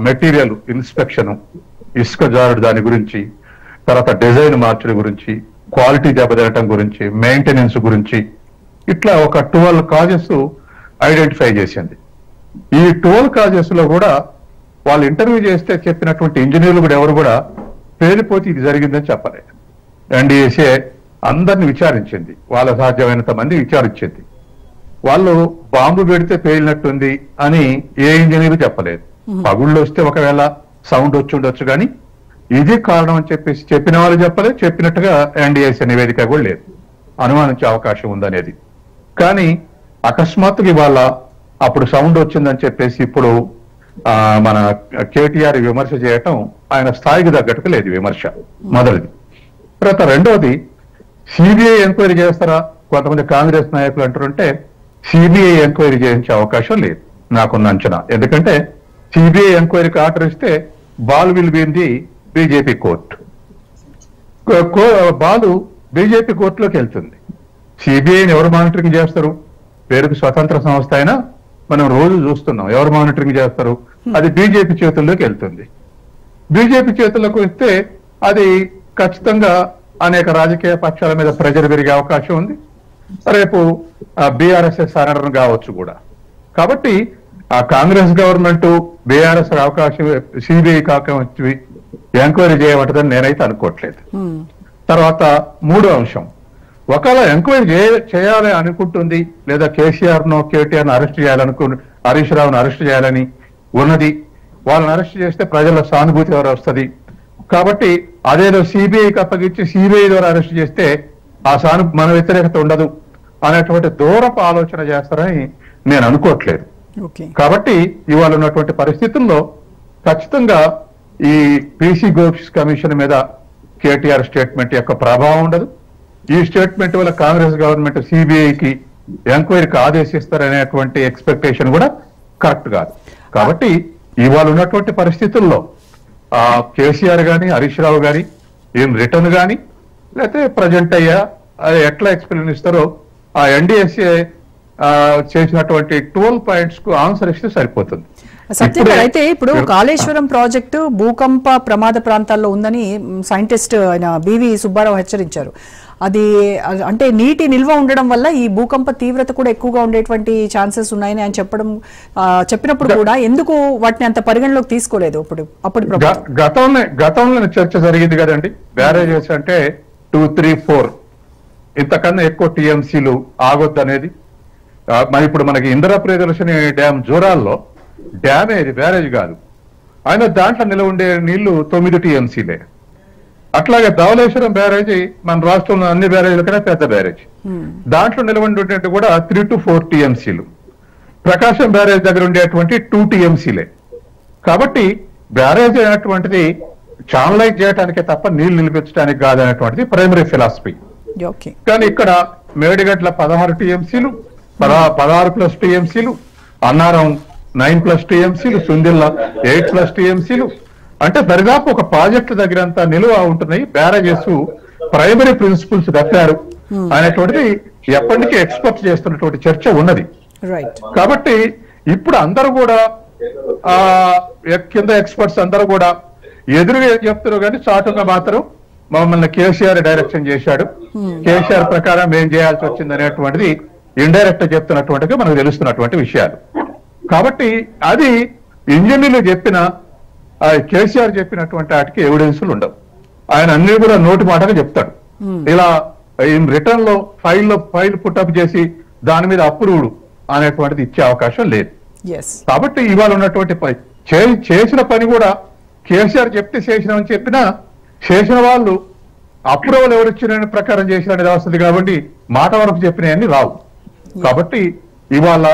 E: మెటీరియల్ ఇన్స్పెక్షన్, ఇసుక జారుడు దాని గురించి, తర్వాత డిజైన్ మార్చడం గురించి, క్వాలిటీ దెబ్బతినటం గురించి, మెయింటెనెన్స్ గురించి, ఇట్లా ఒక 12 కాజెస్ ఐడెంటిఫై చేసింది. ఈ 12 కాజెస్ లో కూడా వాళ్ళు ఇంటర్వ్యూ చేస్తే చెప్పినటువంటి ఇంజనీర్లు కూడా ఎవరు కూడా పేలిపోతే ఇది జరిగిందని చెప్పలేదు. ఎన్డీఏసీ అందరిని విచారించింది, వాళ్ళ సాధ్యమైనంత మంది విచారించింది. వాళ్ళు బాంబు పెడితే పేలినట్టుంది అని ఏ ఇంజనీరు చెప్పలేదు. పగుళ్ళు వస్తే ఒకవేళ సౌండ్ వచ్చి ఉండొచ్చు, కానీ ఇది కారణం అని చెప్పేసి చెప్పిన వాళ్ళు చెప్పలేదు. చెప్పినట్టుగా ఎన్డీఏసీ నివేదిక కూడా లేదు, అనుమానించే అవకాశం ఉందనేది. కానీ అకస్మాత్తుగా ఇవాళ అప్పుడు సౌండ్ వచ్చిందని చెప్పేసి ఇప్పుడు మన కేటీఆర్ విమర్శ చేయటం ఆయన స్థాయికి తగ్గట్టుగా లేదు విమర్శ, మొదటిది. తర్వాత రెండవది, సిబిఐ ఎంక్వైరీ చేస్తారా కొంతమంది కాంగ్రెస్ నాయకులు అంటారంటే సిబిఐ ఎంక్వైరీ చేయించే అవకాశం లేదు నాకున్న అంచనా. ఎందుకంటే సిబిఐ ఎంక్వైరీకి ఆర్డర్ ఇస్తే ball will be in the BJP court. Ball BJP కోర్టులోకి వెళ్తుంది. సిబిఐని ఎవరు మానిటరింగ్ చేస్తారు? పేరుకు స్వతంత్ర సంస్థ అయినా మనం రోజు చూస్తున్నాం ఎవరు మానిటరింగ్ చేస్తారు. అది బీజేపీ చేతుల్లోకి వెళ్తుంది. బీజేపీ చేతుల్లోకి వస్తే అది ఖచ్చితంగా అనేక రాజకీయ పక్షాల మీద ప్రెజర్ పెరిగే అవకాశం ఉంది. రేపు బీఆర్ఎస్ఎస్ సరెండర్ కావచ్చు కూడా. కాబట్టి ఆ కాంగ్రెస్ గవర్నమెంట్ బీఆర్ఎస్ అవకాశం సిబిఐ కావచ్చు ఎంక్వైరీ చేయమంటదని నేనైతే అనుకోవట్లేదు. తర్వాత మూడో అంశం, ఒకవేళ ఎంక్వైరీ చేయాలి అనుకుంటుంది లేదా KCR no KTR arrest Harish రావును అరెస్ట్ చేయాలని ఉన్నది, వాళ్ళని అరెస్ట్ చేస్తే ప్రజల సానుభూతి ఎవరు వస్తుంది. కాబట్టి అదేదో సిబిఐకి అప్పగించి సిబిఐ ద్వారా అరెస్ట్ చేస్తే ఆ మన వ్యతిరేకత ఉండదు అనేటువంటి దూరపు ఆలోచన చేస్తారని నేను అనుకోవట్లేదు. కాబట్టి ఇవాళ ఉన్నటువంటి పరిస్థితుల్లో ఖచ్చితంగా ఈ పీసీ ఘోష్ కమిషన్ మీద కేటీఆర్ స్టేట్మెంట్ యొక్క ప్రభావం ఉండదు. ఈ స్టేట్మెంట్ వల్ల కాంగ్రెస్ గవర్నమెంట్ సిబిఐకి ఎంక్వైరీకి ఆదేశిస్తారనేటువంటి ఎక్స్పెక్టేషన్ కూడా కరెక్ట్ కాదు. కాబట్టి ఇవాళ ఉన్నటువంటి పరిస్థితుల్లో కేసీఆర్ గాని హరీష్ రావు గాని ఏం రిటర్న్ గాని లేకపోతే ప్రజెంట్ అయ్యా అది ఎట్లా ఎక్స్ప్లెయిన్ ఇస్తారో ఆ ఎన్డీఎస్ఏ చేసినటువంటి 12 పాయింట్స్ కు ఆన్సర్ ఇస్తే సరిపోతుంది.
A: సత్యం అయితే ఇప్పుడు కాళేశ్వరం ప్రాజెక్టు భూకంప ప్రమాద ప్రాంతాల్లో ఉందని సైంటిస్ట్ ఆయన బివి సుబ్బారావు హెచ్చరించారు. అది అంటే నీటి నిల్వ ఉండడం వల్ల ఈ భూకంప తీవ్రత కూడా ఎక్కువగా ఉండేటువంటి ఛాన్సెస్ ఉన్నాయని ఆయన చెప్పినప్పుడు కూడా ఎందుకు వాటిని అంత పరిగణలోకి తీసుకోలేదు? అప్పుడు
E: గతంలో చర్చ జరిగింది కదండి. బ్యారేజెస్ అంటే 2, 3, 4 ఇంతకన్నా ఎక్కువ టీఎంసీలు ఆగొద్దు అనేది. మరి ఇప్పుడు మనకి ఇందిరా ప్రియదర్శిని డ్యామ్ జోరాల్లో డ్యామే ఇది, బ్యారేజ్ కాదు. ఆయన దాంట్లో నిలవ ఉండే నీళ్లు 9 టీఎంసీలే. అట్లాగే ధవళేశ్వరం బ్యారేజ్ మన రాష్ట్రంలో అన్ని బ్యారేజ్ల కన్నా పెద్ద బ్యారేజ్, దాంట్లో నిలవండి కూడా 3 to 4 టీఎంసీలు. ప్రకాశం బ్యారేజ్ దగ్గర ఉండేటువంటి 2 టీఎంసీలే. కాబట్టి బ్యారేజ్ అనేటువంటిది ఛానలైజ్ చేయడానికే తప్ప నీళ్లు నిలిపించడానికి కాదనేటువంటిది ప్రైమరీ ఫిలాసఫీ. కానీ ఇక్కడ మేడిగడ్ల 16 టీఎంసీలు, 16+ టీఎంసీలు, అన్నారం 9+ టీఎంసీలు, సుందిల్లా 8+ టీఎంసీలు. అంటే దరిదాపు ఒక ప్రాజెక్టు దగ్గరంతా నిలువ ఉంటున్నాయి. బ్యారేజెస్ ప్రైమరీ ప్రిన్సిపల్స్ కట్టారు అనేటువంటిది ఎప్పటికీ ఎక్స్పెక్ట్ చేస్తున్నటువంటి చర్చ ఉన్నది. కాబట్టి ఇప్పుడు అందరూ కూడా కింద ఎక్స్పర్ట్స్ అందరూ కూడా ఎదురుగా ఏం చెప్తారు కానీ చాటుగా మాత్రం మమ్మల్ని కేసీఆర్ డైరెక్షన్ చేశాడు, కేసీఆర్ ప్రకారం ఏం చేయాల్సి వచ్చింది అనేటువంటిది ఇండైరెక్ట్ చెప్తున్నటువంటిగా మనకు తెలుస్తున్నటువంటి విషయాలు. కాబట్టి అది ఇంజనీర్లు చెప్పిన కేసీఆర్ చెప్పినటువంటి వాటికి ఎవిడెన్స్లు ఉండవు. ఆయన అన్ని కూడా నోటి మాటగా చెప్తాడు. ఇలా రిటర్న్ లో ఫైల్ పుట్టప్ చేసి దాని మీద అప్రూవ్డ్ అనేటువంటిది ఇచ్చే అవకాశం లేదు.
A: ఎస్
E: కాబట్టి ఇవాళ ఉన్నటువంటి చేసిన పని కూడా కేసీఆర్ చెప్తే చేసినామని చెప్పినా చేసిన వాళ్ళు అప్రూవల్ ఎవరు ఇచ్చిన ప్రకారం చేసిన అనేది వస్తుంది కాబట్టి మాట వరకు చెప్పినవన్నీ రావు. కాబట్టి ఇవాళ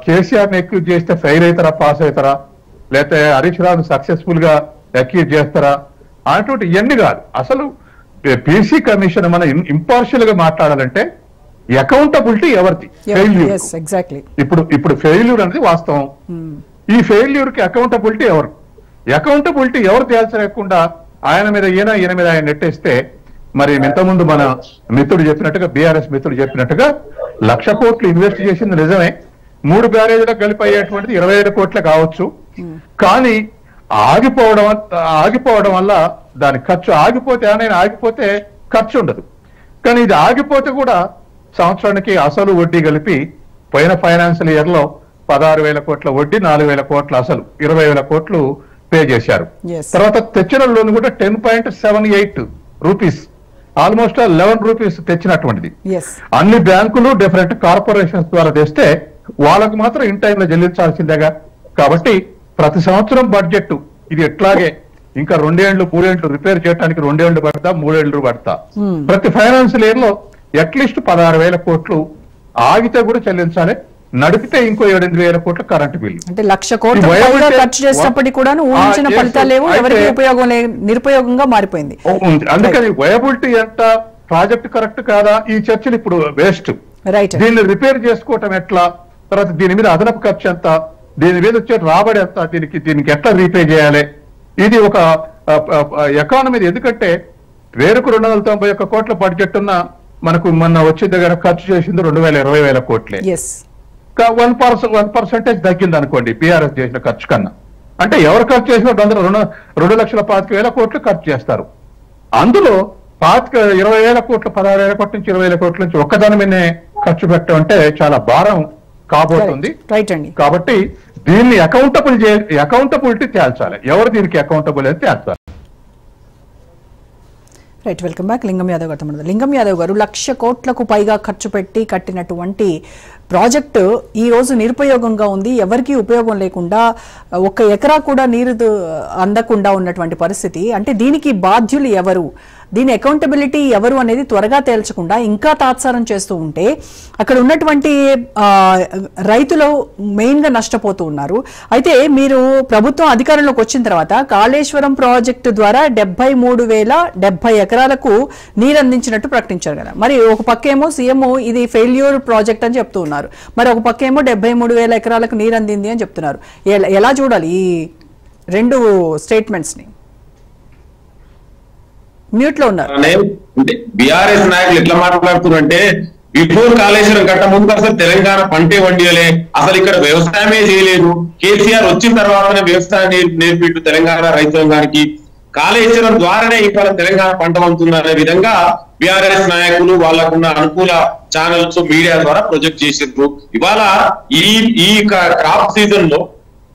E: కేసీఆర్ ని అక్యూజ్ చేస్తే ఫెయిల్ అవుతారా, పాస్ అవుతారా, లేకపోతే హరీష్ రావును సక్సెస్ఫుల్ గా అక్యూజ్ చేస్తారా అనేటువంటి ఇవన్నీ కాదు. అసలు పీసీ కమిషన్ మనం ఇంపార్షియల్ గా మాట్లాడాలంటే అకౌంటబిలిటీ ఎవరిది? ఫెయిల్యూర్. ఇప్పుడు ఫెయిల్యూర్ అనేది వాస్తవం. ఈ ఫెయిల్యూర్ కి అకౌంటబిలిటీ ఎవరు? అకౌంటబిలిటీ ఎవరు తేల్చలేకుండా ఆయన మీద ఈయన మీద ఆయన నెట్టేస్తే మరి ఇంతకుముందు మన మిత్రుడు చెప్పినట్టుగా, బీఆర్ఎస్ మిత్రుడు చెప్పినట్టుగా 1,00,000 కోట్లు ఇన్వెస్ట్ చేసింది నిజమే, 3 బ్యారేజీలకు కలిపి అయ్యేటువంటిది 25 కోట్లే కావచ్చు. కానీ ఆగిపోవడం వల్ల దాని ఖర్చు ఆగిపోతే ఖర్చు ఉండదు. కానీ ఇది ఆగిపోతే కూడా సంవత్సరానికి అసలు వడ్డీ కలిపి పోయిన ఫైనాన్షియల్ ఇయర్ లో 16,000 కోట్ల వడ్డీ, 4,000 కోట్ల అసలు, 20,000 కోట్లు పే చేశారు. తర్వాత తెచ్చిన లోన్ కూడా 10.78 రూపీస్, ఆల్మోస్ట్ 11 రూపీస్ తెచ్చినటువంటిది. అన్ని బ్యాంకులు డిఫరెంట్ కార్పొరేషన్స్ ద్వారా తెస్తే వాళ్ళకు మాత్రం ఇన్ టైంలో చెల్లించాల్సిందేగా. కాబట్టి ప్రతి సంవత్సరం బడ్జెట్ ఇది ఎట్లాగే ఇంకా 2 ఏళ్లు 3 ఏళ్లు రిపేర్ చేయడానికి 2 ఏళ్లు పడతా, 3 ఏళ్లు పడతా. ప్రతి ఫైనాన్షియల్ ఇయర్ లో అట్లీస్ట్ 16,000 కోట్లు ఆగితే కూడా చెల్లించాలి, నడిపితే ఇంకో 7,000 కోట్ల కరెంట్ బిల్లు.
A: అంటే 1,00,000 కోట్లు ఖర్చు చేసినప్పటికీ కూడా ఊహించిన ఫలితాలు లేవు, ఎవరికి నిరుపయోగంగా మారిపోయింది.
E: అందుకని వయబిలిటీ ఎంత, ప్రాజెక్ట్ కరెక్ట్ కాదా, ఈ చర్చలు ఇప్పుడు వేస్ట్. దీన్ని రిపేర్ చేసుకోవటం ఎట్లా, తర్వాత దీని మీద అదనపు ఖర్చు ఎంత, దీని మీద వచ్చే రాబడి ఎంత, దీనికి ఎట్లా రీపే చేయాలి, ఇది ఒక ఎకానమీ. ఎందుకంటే 1,291 కోట్ల బడ్జెట్ ఉన్న మనకు మొన్న వచ్చే దగ్గర ఖర్చు చేసింది 20,000 కోట్లే. 1% తగ్గింది అనుకోండి బీఆర్ఎస్ చేసిన ఖర్చు కన్నా. అంటే ఎవరు ఖర్చు చేసిన 2,25,000 కోట్లు ఖర్చు చేస్తారు. అందులో 20,000 కోట్లు, 16,000 కోట్ల నుంచి 20,000 కోట్ల నుంచి ఒక్కదాని మీదనే ఖర్చు పెట్టడం అంటే చాలా భారం కాబోతుంది. కాబట్టి దీన్ని అకౌంటబిలిటీ తేల్చాలి, ఎవరు దీనికి అకౌంటబుల్ అని తేల్చాలి.
A: Right, welcome back. లింగం యాదవ్ గారు. లింగం యాదవ్ గారు, 1,00,000 కోట్లకు పైగా ఖర్చు పెట్టి కట్టినటువంటి ప్రాజెక్టు ఈ రోజు నిరుపయోగంగా ఉంది, ఎవరికీ ఉపయోగం లేకుండా 1 ఎకరా కూడా నీరు అందకుండా ఉన్నటువంటి పరిస్థితి. అంటే దీనికి బాధ్యులు ఎవరు, దీని అకౌంటబిలిటీ ఎవరు అనేది త్వరగా తేల్చకుండా ఇంకా తాత్సారం చేస్తూ ఉంటే అక్కడ ఉన్నటువంటి రైతులు మెయిన్ గా నష్టపోతూ ఉన్నారు. అయితే మీరు ప్రభుత్వం అధికారంలోకి వచ్చిన తర్వాత కాళేశ్వరం ప్రాజెక్టు ద్వారా 73,070 ఎకరాలకు నీరు అందించినట్టు ప్రకటించారు కదా. మరి ఒక పక్కేమో సీఎం ఇది ఫెయిల్యూర్ ప్రాజెక్ట్ అని చెప్తూ ఉన్నారు, మరి ఒక పక్కేమో 73,000 ఎకరాలకు నీరు అందింది అని చెప్తున్నారు. ఎలా చూడాలి ఈ రెండు స్టేట్మెంట్స్ ని? మ్యూట్ లో ఉన్నారు.
B: బీఆర్ఎస్ నాయకులు ఎట్లా మాట్లాడుతున్నారంటే బిఫోర్ కాళేశ్వరం కట్ట ముందు అసలు తెలంగాణ పంటే వండియలే, అసలు ఇక్కడ వ్యవసాయమే చేయలేదు, కేసీఆర్ వచ్చిన తర్వాతనే వ్యవసాయం నేర్పిండు తెలంగాణ రైతాంగానికి, కాళేశ్వరం ద్వారానే ఇవాళ తెలంగాణ పంట వండుతుందనే విధంగా బీఆర్ఎస్ నాయకులు వాళ్ళకున్న అనుకూల ఛానల్స్ మీడియా ద్వారా ప్రొజెక్ట్ చేసిండ్రు. ఇవాళ ఈ క్రాప్ సీజన్ లో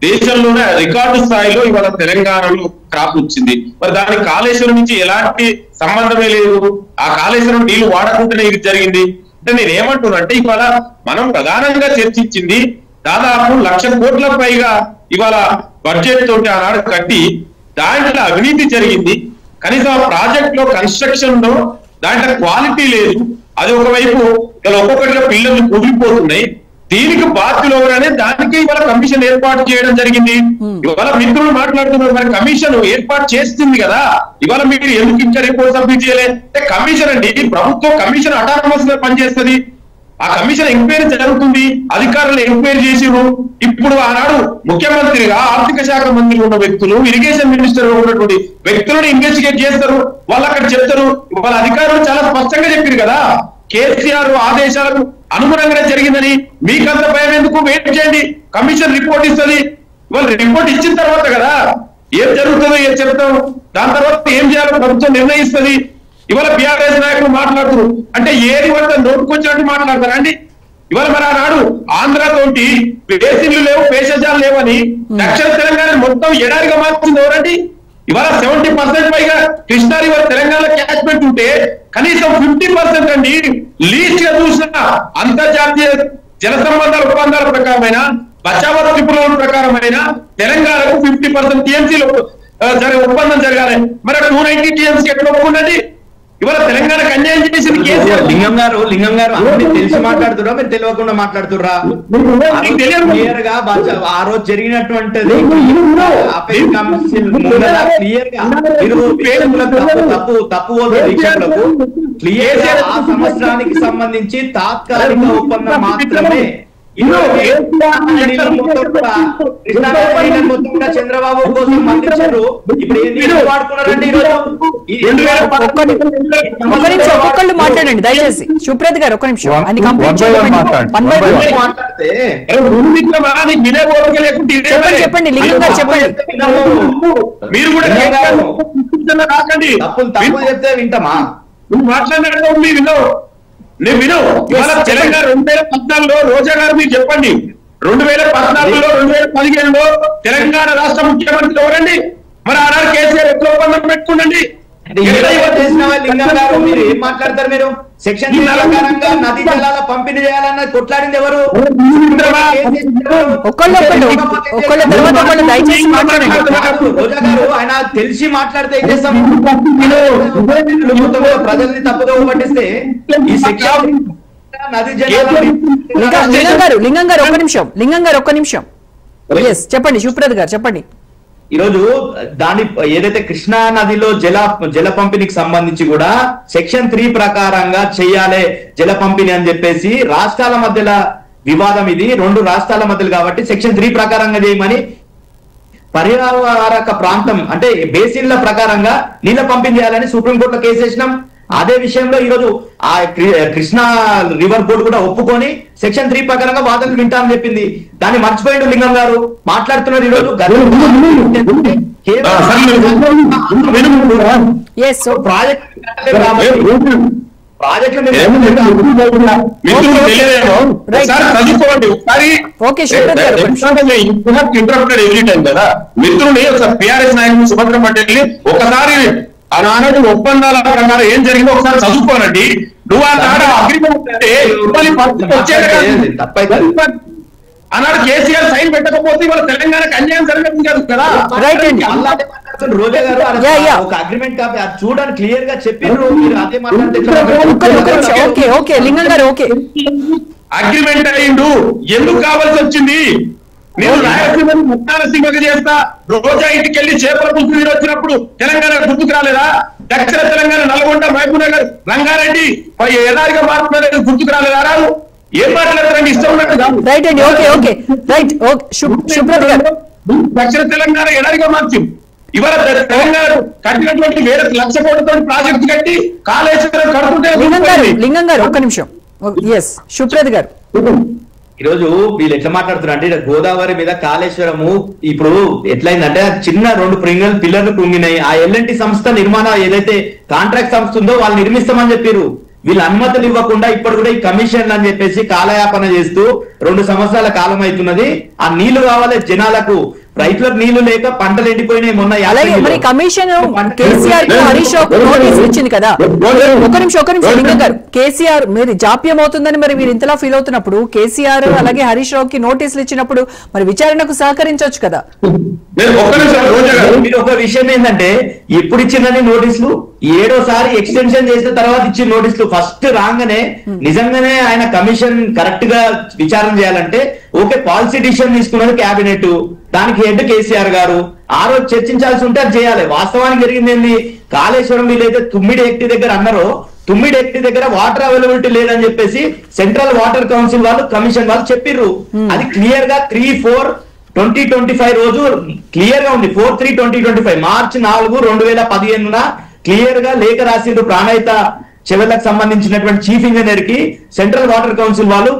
B: దేశంలోనే రికార్డు స్థాయిలో ఇవాళ తెలంగాణలో క్రాప్ వచ్చింది. మరి దానికి కాళేశ్వరం నుంచి ఎలాంటి సంబంధమే లేదు, ఆ కాళేశ్వరం నీళ్లు వాడకుండానే ఇది జరిగింది. అంటే నేను ఏమంటున్నా అంటే ఇవాళ మనం ప్రధానంగా చర్చించింది దాదాపు 1,00,000 కోట్ల పైగా ఇవాళ బడ్జెట్ తోటి ఆనాడు కట్టి దాంట్లో అవినీతి జరిగింది. కనీసం ఆ ప్రాజెక్ట్ లో కన్స్ట్రక్షన్ లో దాంట్లో క్వాలిటీ లేదు. అది ఒకవైపు ఇలా ఒక్కొక్కటిగా పిల్లలు కూలిపోతున్నాయి. దీనికి బాధ్యులు ఎవరనే దానికి ఇవాళ కమిషన్ ఏర్పాటు చేయడం జరిగింది. ఇవాళ మిత్రులు మాట్లాడుతున్నారు, మరి కమిషన్ ఏర్పాటు చేస్తుంది కదా, ఇవాళ మీరు ఎందుకు ఇంకా రిపోర్ట్ సబ్మిట్ చేయలే? కమిషన్ అండి, ప్రభుత్వం కమిషన్ అటానమస్ గా పనిచేస్తుంది. ఆ కమిషన్ ఎంక్వైరీ జరుగుతుంది, అధికారులు ఎంక్వైరీ చేసిరు. ఇప్పుడు ఆనాడు ముఖ్యమంత్రిగా ఆర్థిక శాఖ మంత్రి ఉన్న వ్యక్తులు, ఇరిగేషన్ మినిస్టర్ ఉన్నటువంటి వ్యక్తులను ఇన్వెస్టిగేట్ చేస్తారు, వాళ్ళు అక్కడ చెప్తారు. వాళ్ళ అధికారులు చాలా స్పష్టంగా చెప్పారు కదా, కేసీఆర్ ఆదేశాలకు అనుగుణంగానే జరిగిందని. మీకంత భయం ఎందుకు? వెయిట్ చేయండి, కమిషన్ రిపోర్ట్ ఇస్తుంది. ఇవాళ రిపోర్ట్ ఇచ్చిన తర్వాత కదా ఏం జరుగుతుందో ఏం చెప్తాం, దాని తర్వాత ఏం చేయాలో ప్రభుత్వం నిర్ణయిస్తుంది. ఇవాళ బీఆర్ఎస్ నాయకులు మాట్లాడుతున్నారు అంటే ఏది పడితే నోటుకొచ్చినట్టు మాట్లాడతారా అండి? ఇవాళ మరి ఆనాడు ఆంధ్రతోటి బేసిన్లు లేవు, పేషజాలు లేవని దక్షిణ తెలంగాణ మొత్తం ఎడారిగా మార్చింది ఎవరండి? ఇవాళ 70% పైగా కృష్ణా రివర్ తెలంగాణ క్యాచ్మెంట్ ఉంటే కనీసం 50% అండి లీస్ట్ గా చూసిన అంతర్జాతీయ జల సంబంధాల ఒప్పందాల ప్రకారమైన బచావత్ ట్రిబ్యునల్ ప్రకారమైన తెలంగాణకు 50% టీఎంసీలు ఒప్పందం జరగాలి. మరి 290 టీఎంసీ ఎట్లా ఒప్పుకున్నది? ఇవాళ తెలంగాణకు అన్యాయం చేసింది కేసీఆర్.
C: లింగం గారు అన్ని తెలిసి మాట్లాడుతురా మీరు తెలియకుండా మాట్లాడుతుర్రా? క్లియర్ గా ఆ రోజు జరిగినటువంటి క్లియర్ గా తప్పు వీక్షకులకు క్లియర్ గా ఆ సంవత్సరానికి సంబంధించి తాత్కాలిక ఒప్పందం మాత్రమే. చంద్రబాబు కోసం మళ్ళించారు. ఇప్పుడు ఏం వాడుకున్నారండి
A: ఒక్కళ్ళు మాట్లాడండి దయచేసి. సుప్రీత్ గారు ఒక్క నిమిషం అని చెప్పండి. లింగం గారు చెప్పండి.
B: మీరు కూడా
C: తప్పు చెప్తే వింటామా?
B: నువ్వు మాట్లాడినట్టు విను. నేను విను. ఇవాళ తెలంగాణ 2014లో రోజా గారు మీరు చెప్పండి. 2014లో 2015లో తెలంగాణ రాష్ట్ర ముఖ్యమంత్రి ఎవరండి? మరి ఆనాడు కేసీఆర్ ఎట్లా ఒప్పందం పెట్టుకుండండి?
C: లింగం గారు మీరు ఏం మాట్లాడతారు? మీరు సెక్షన్ ప్రకారంగా నదీ జలాల పంపిణీ చేయాలన్న కొట్లాడింది ఎవరు? రోజా గారు ఆయన తెలిసి మాట్లాడితే ఏం చేస్తాం? ప్రజల్ని తప్పుదో పట్టిస్తే ఈ సెక్షన్ నదీ జలాల
A: లింగం గారు ఒక్క నిమిషం చెప్పండి. సుప్రీత్ గారు చెప్పండి.
C: ఈరోజు దాని ఏదైతే కృష్ణా నదిలో జల పంపిణీకి సంబంధించి కూడా సెక్షన్ 3 ప్రకారంగా చెయ్యాలి జల పంపిణీ అని చెప్పేసి రాష్ట్రాల మధ్యల వివాదం ఇది. 2 రాష్ట్రాల మధ్యలో కాబట్టి సెక్షన్ 3 ప్రకారంగా చేయమని పర్యావరక ప్రాంతం అంటే బేసిన్ల ప్రకారంగా నీళ్ళ పంపిణీ చేయాలని సుప్రీంకోర్టులో కేసు వేసినాం. అదే విషయంలో ఈరోజు ఆ కృష్ణా రివర్ బోర్డు కూడా ఒప్పుకొని సెక్షన్ 3 ప్రకారంగా వాదనలు వింటామని చెప్పింది. దాన్ని మర్చిపోయిండు లింగం గారు. మాట్లాడుతున్నారు ఈరోజు
B: మిత్రుని టిఆర్ఎస్ నాయకుడు సుభద్ర పటేల్ ఒకసారి ఆనాడు ఒప్పందాల ప్రకారం ఏం జరిగిందో ఒకసారి చదువుకోనండి. నువ్వు అగ్రిమెంట్ ఆనాడు కేసీఆర్ సైన్ పెట్టకపోతే ఇవాళ తెలంగాణకు అన్యాయం జరగదు కదా.
C: రోజా గారు ఒక అగ్రిమెంట్ కాపీ చూడండి క్లియర్ గా చెప్పారు. మీరు అదే
B: అగ్రిమెంట్ అయ్యిండు ఎందుకు కావాల్సి వచ్చింది? నేను రాయలసీమని ముఖ్యాలసీమగా చేస్తా. రోజా ఇంటికి వెళ్ళి చేపల పులుసు నీరు వచ్చినప్పుడు తెలంగాణ గుర్తుకు రాలేదా? దక్షిణ తెలంగాణ నల్గొండ, మహబూబ్ నగర్, రంగారెడ్డి ఎదారిగా మారుతున్నారు గుర్తుకు రాలేదా? రాదు. ఏం మాట్లాడతారండి? ఇష్టం ఉన్నట్టు దక్షిణ తెలంగాణ ఎడారిగా మార్చింది. ఇవాళ తెలంగాణ కట్టినటువంటి వేరే 1,00,000 కోట్లతో ప్రాజెక్టు కట్టి కాళేశ్వరం కడుతుంటే.
A: లింగం గారు ఒక్క నిమిషం. సుప్రీత్ గారు
C: ఈరోజు వీళ్ళు ఎట్లా మాట్లాడుతున్నారు అంటే గోదావరి మీద కాళేశ్వరము ఇప్పుడు ఎట్లయిందంటే చిన్న 2 పిల్లర్లు కుంగినాయి. ఆ ఎల్ఎన్టీ సంస్థ నిర్మాణ ఏదైతే కాంట్రాక్ట్ సంస్థ ఉందో వాళ్ళు నిర్మిస్తామని చెప్పారు. వీళ్ళు అనుమతులు ఇవ్వకుండా ఇప్పుడు కూడా ఈ కమిషన్లు అని చెప్పేసి కాలయాపన చేస్తూ 2 సంవత్సరాల కాలం అవుతున్నది. ఆ నీళ్లు కావాలి జనాలకు. రైతులకు నీళ్లు లేక పంటలు ఎండిపోయినాయి. మొన్న
A: మరి కమిషన్ కేసీఆర్ కు హరీష్ రావు నోటీసులు ఇచ్చింది కదా. ఒక నిమిషం లింగం గారు. కేసీఆర్ మీరు జాప్యం అవుతుందని మరి మీరు ఇంతలా ఫీల్ అవుతున్నప్పుడు కేసీఆర్ అలాగే హరీష్ రావుకి నోటీసులు ఇచ్చినప్పుడు మరి విచారణకు సహకరించవచ్చు కదా.
C: మీరు ఒక విషయం ఏంటంటే ఎప్పుడు ఇచ్చిందని నోటీసులు 7వ ఎక్స్టెన్షన్ చేసిన తర్వాత ఇచ్చిన నోటీసులు. ఫస్ట్ రాగానే నిజంగానే ఆయన కమిషన్ కరెక్ట్ గా విచారణ చేయాలంటే ఓకే పాలసీ డిసిషన్ తీసుకున్నది కేబినెట్, దానికి హెడ్ కేసీఆర్ గారు. ఆ రోజు చర్చించాల్సి ఉంటే అది చేయాలి. వాస్తవానికి జరిగింది ఏంది? కాళేశ్వరం వీళ్ళైతే తుమ్మిడి ఎక్టి దగ్గర అన్నారో తుమ్మిడి ఎక్టి దగ్గర వాటర్ అవైలబిలిటీ లేదని చెప్పేసి సెంట్రల్ వాటర్ కౌన్సిల్ వాళ్ళు కమిషన్ వాళ్ళు చెప్పిర్రు. అది క్లియర్ గా 3/4/2025 రోజు క్లియర్ గా ఉంది. 4/3/2025 మార్చి 4, 2015 క్లియర్ గా లేఖ రాసిండ్రు ప్రాణహిత చెవెళ్లకు సంబంధించినటువంటి చీఫ్ ఇంజనీర్ కి సెంట్రల్ వాటర్ కౌన్సిల్ వాళ్ళు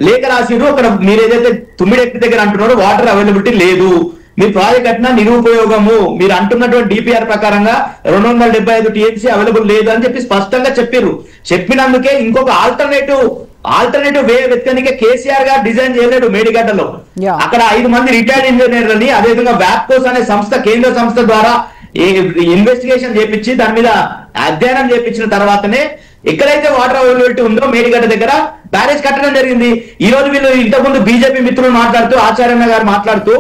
C: లేఖ రాసిండ్రు. అక్కడ మీరు ఏదైతే తుమ్మిడి ఎక్టి దగ్గర అంటున్నారో వాటర్ అవైలబిలిటీ లేదు, మీ ప్రాజెక్ట్ కట్టినా నిరుపయోగము, మీరు అంటున్నటువంటి డిపిఆర్ ప్రకారంగా 275 టీఎంసీ అవైలబుల్ లేదు అని చెప్పి స్పష్టంగా చెప్పారు. చెప్పినందుకే ఇంకొక ఆల్టర్నేటివ్ వే వెతకనికే కేసీఆర్ గారు డిజైన్ చేయలేడు మేడిగడ్డలో. అక్కడ 5 మంది రిటైర్డ్ ఇంజనీర్లని అదేవిధంగా వ్యాప్కోస్ అనే సంస్థ కేంద్ర సంస్థ ద్వారా ఇన్వెస్టిగేషన్ చేపించి దాని మీద అధ్యయనం చేపించిన తర్వాతనే ఎక్కడైతే వాటర్ అవైలబిలిటీ ఉందో మేడిగడ్డ దగ్గర బ్యారేజ్ కట్టడం జరిగింది. ఈ రోజు వీళ్ళు ఇంతకుముందు బీజేపీ మిత్రులు మాట్లాడుతూ ఆచార్యన్న గారు మాట్లాడుతూ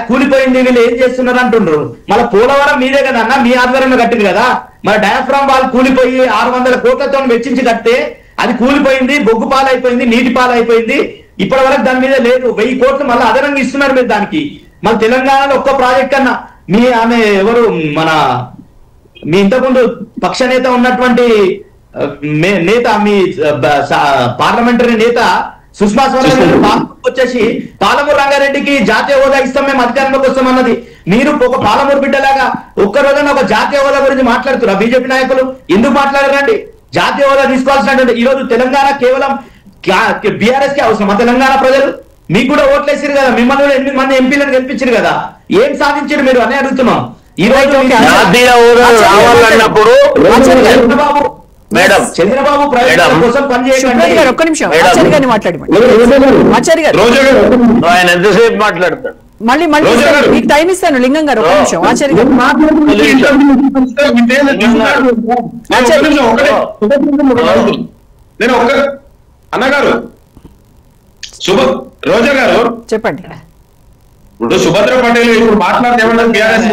C: కూలిపోయింది వీళ్ళు ఏం చేస్తున్నారు అంటున్నారు. మళ్ళీ పోలవరం మీదే కదా అన్న, మీ ఆధ్వర్యంలో కట్టింది కదా. మరి డయాఫ్రామ్ వాళ్ళు కూలిపోయి 600 కోట్లతో వెచ్చించి కడితే అది కూలిపోయింది, బొగ్గు పాలైపోయింది, నీటి పాలైపోయింది. ఇప్పటి వరకు దాని మీద లేదు. 1000 కోట్లు మళ్ళీ అదనంగా ఇస్తున్నారు మీరు దానికి. మళ్ళీ తెలంగాణలో ఒక్క ప్రాజెక్ట్ కన్నా మీ ఆమె ఎవరు మీ ఇంతకుముందు పక్ష నేత ఉన్నటువంటి నేత మీ పార్లమెంటరీ నేత సుష్మా స్వరాజ్ వచ్చేసి పాలమూరు రంగారెడ్డికి జాతీయ హోదా ఇస్తాం మేము అధికారంలోకి వస్తామన్నది. మీరు ఒక పాలమూరు బిడ్డలాగా ఒక్క రోజున ఒక జాతీయ హోదా గురించి మాట్లాడుతున్నారు. బీజేపీ నాయకులు ఎందుకు మాట్లాడారండి? జాతీయ హోదా తీసుకోవాల్సినటువంటి ఈ రోజు తెలంగాణ కేవలం బీఆర్ఎస్ కి అవసరం. తెలంగాణ ప్రజలు మీకు కూడా ఓట్లేసారు కదా, మిమ్మల్ని కూడా 8 మంది ఎంపీలను గెలిపించారు కదా, ఏం సాధించారు మీరు అని అడుగుతున్నాం. ఈ రోజు
D: జాతీయ హోదా రావాలన్నప్పుడు
C: చంద్రబాబు ప్రయోజనాల కోసం పనిచేయకండి.
A: ఒక్క నిమిషం ఆచార్య గారిని మాట్లాడి ఆచార్య గారు
D: ఆయన ఎంతసేపు మాట్లాడతాడు.
A: మళ్ళీ మీకు టైం ఇస్తాను. లింగం గారు ఒక్క నిమిషం. ఆచార్య గారు
B: నేను అన్నగారు రోజా గారు
A: చెప్పండి.
B: ఇప్పుడు సుభద్ర పటేల్ ఇప్పుడు మాట్లాడితే ఏమన్నారు? బీఆర్ఎస్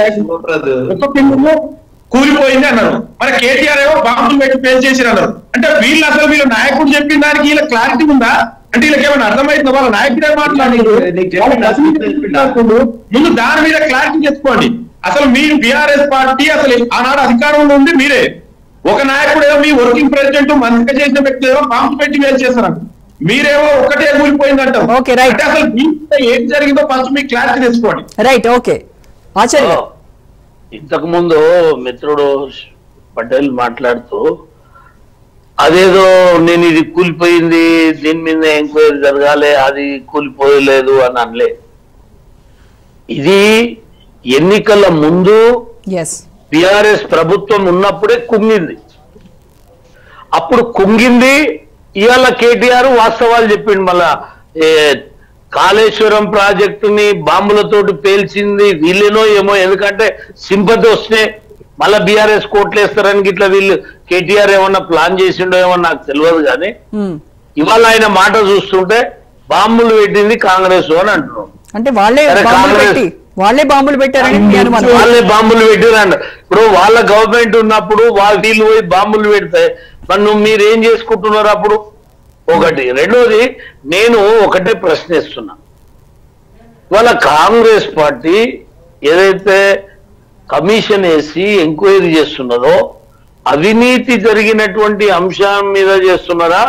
B: కూలిపోయింది అన్నారు. మరి కేటీఆర్ ఏమో బాంబులు పెట్టి పేల్ చేసి అన్నారు. అంటే వీళ్ళు అసలు వీళ్ళు నాయకుడు చెప్పిన దానికి వీళ్ళ క్లారిటీ ఉందా? అంటే వీళ్ళకి ఏమైనా అర్థమైందా? వాళ్ళ నాయకుడే మాట్లాడారు. ముందు దాని మీద క్లారిటీ తెచ్చుకోండి. అసలు మీ బీఆర్ఎస్ పార్టీ అసలు ఆనాడు అధికారంలో ఉంది మీరే. ఒక నాయకుడు ఏమో మీ వర్కింగ్ ప్రెసిడెంట్ మంత్రిగా చేసిన వ్యక్తి ఏమో బాంబు పెట్టి వేల్ చేశారు. మీరేమో ఒకటే కూలిపోయిందంటారు. అంటే అసలు ఏం జరిగిందో ఫస్ట్ మీకు క్లారిటీ తెచ్చుకోండి.
A: రైట్, ఓకే ఆచార్య.
D: ఇంతకు ముందు మిత్రుడు పటేల్ మాట్లాడుతూ అదేదో నేను ఇది కూలిపోయింది, దీని మీద ఎంక్వైరీ జరగాలి, అది కూలిపోయలేదు అని అనలే. ఇది ఎన్నికల ముందు బీఆర్ఎస్ ప్రభుత్వం ఉన్నప్పుడే కుంగింది. అప్పుడు కుంగింది. ఇవాళ కేటీఆర్ వాస్తవాలు చెప్పిండు. మళ్ళా కాళేశ్వరం ప్రాజెక్టుని బాంబులతోటి పేల్చింది వీళ్ళేనో ఏమో, ఎందుకంటే సింపతి వస్తే మళ్ళా బీఆర్ఎస్ కోట్లేస్తారని ఇట్లా వీళ్ళు కేటీఆర్ ఏమన్నా ప్లాన్ చేసిండో ఏమో నాకు తెలియదు. కానీ ఇవాళ ఆయన మాట చూస్తుంటే బాంబులు పెట్టింది కాంగ్రెస్ అని అంటున్నాం.
A: అంటే వాళ్ళే బాంబులు పెట్టారని
D: వాళ్ళే బాంబులు పెట్టిరండి. ఇప్పుడు వాళ్ళ గవర్నమెంట్ ఉన్నప్పుడు వీళ్ళు పోయి బాంబులు పెడితే మరి మీరేం చేసుకుంటున్నారు అప్పుడు? ఒకటి. రెండోది, నేను ఒకటే ప్రశ్నిస్తున్నా. వాళ్ళ కాంగ్రెస్ పార్టీ ఏదైతే కమిషన్ వేసి ఎంక్వైరీ చేస్తున్నారో అవినీతి జరిగినటువంటి అంశం మీద చేస్తున్నారా,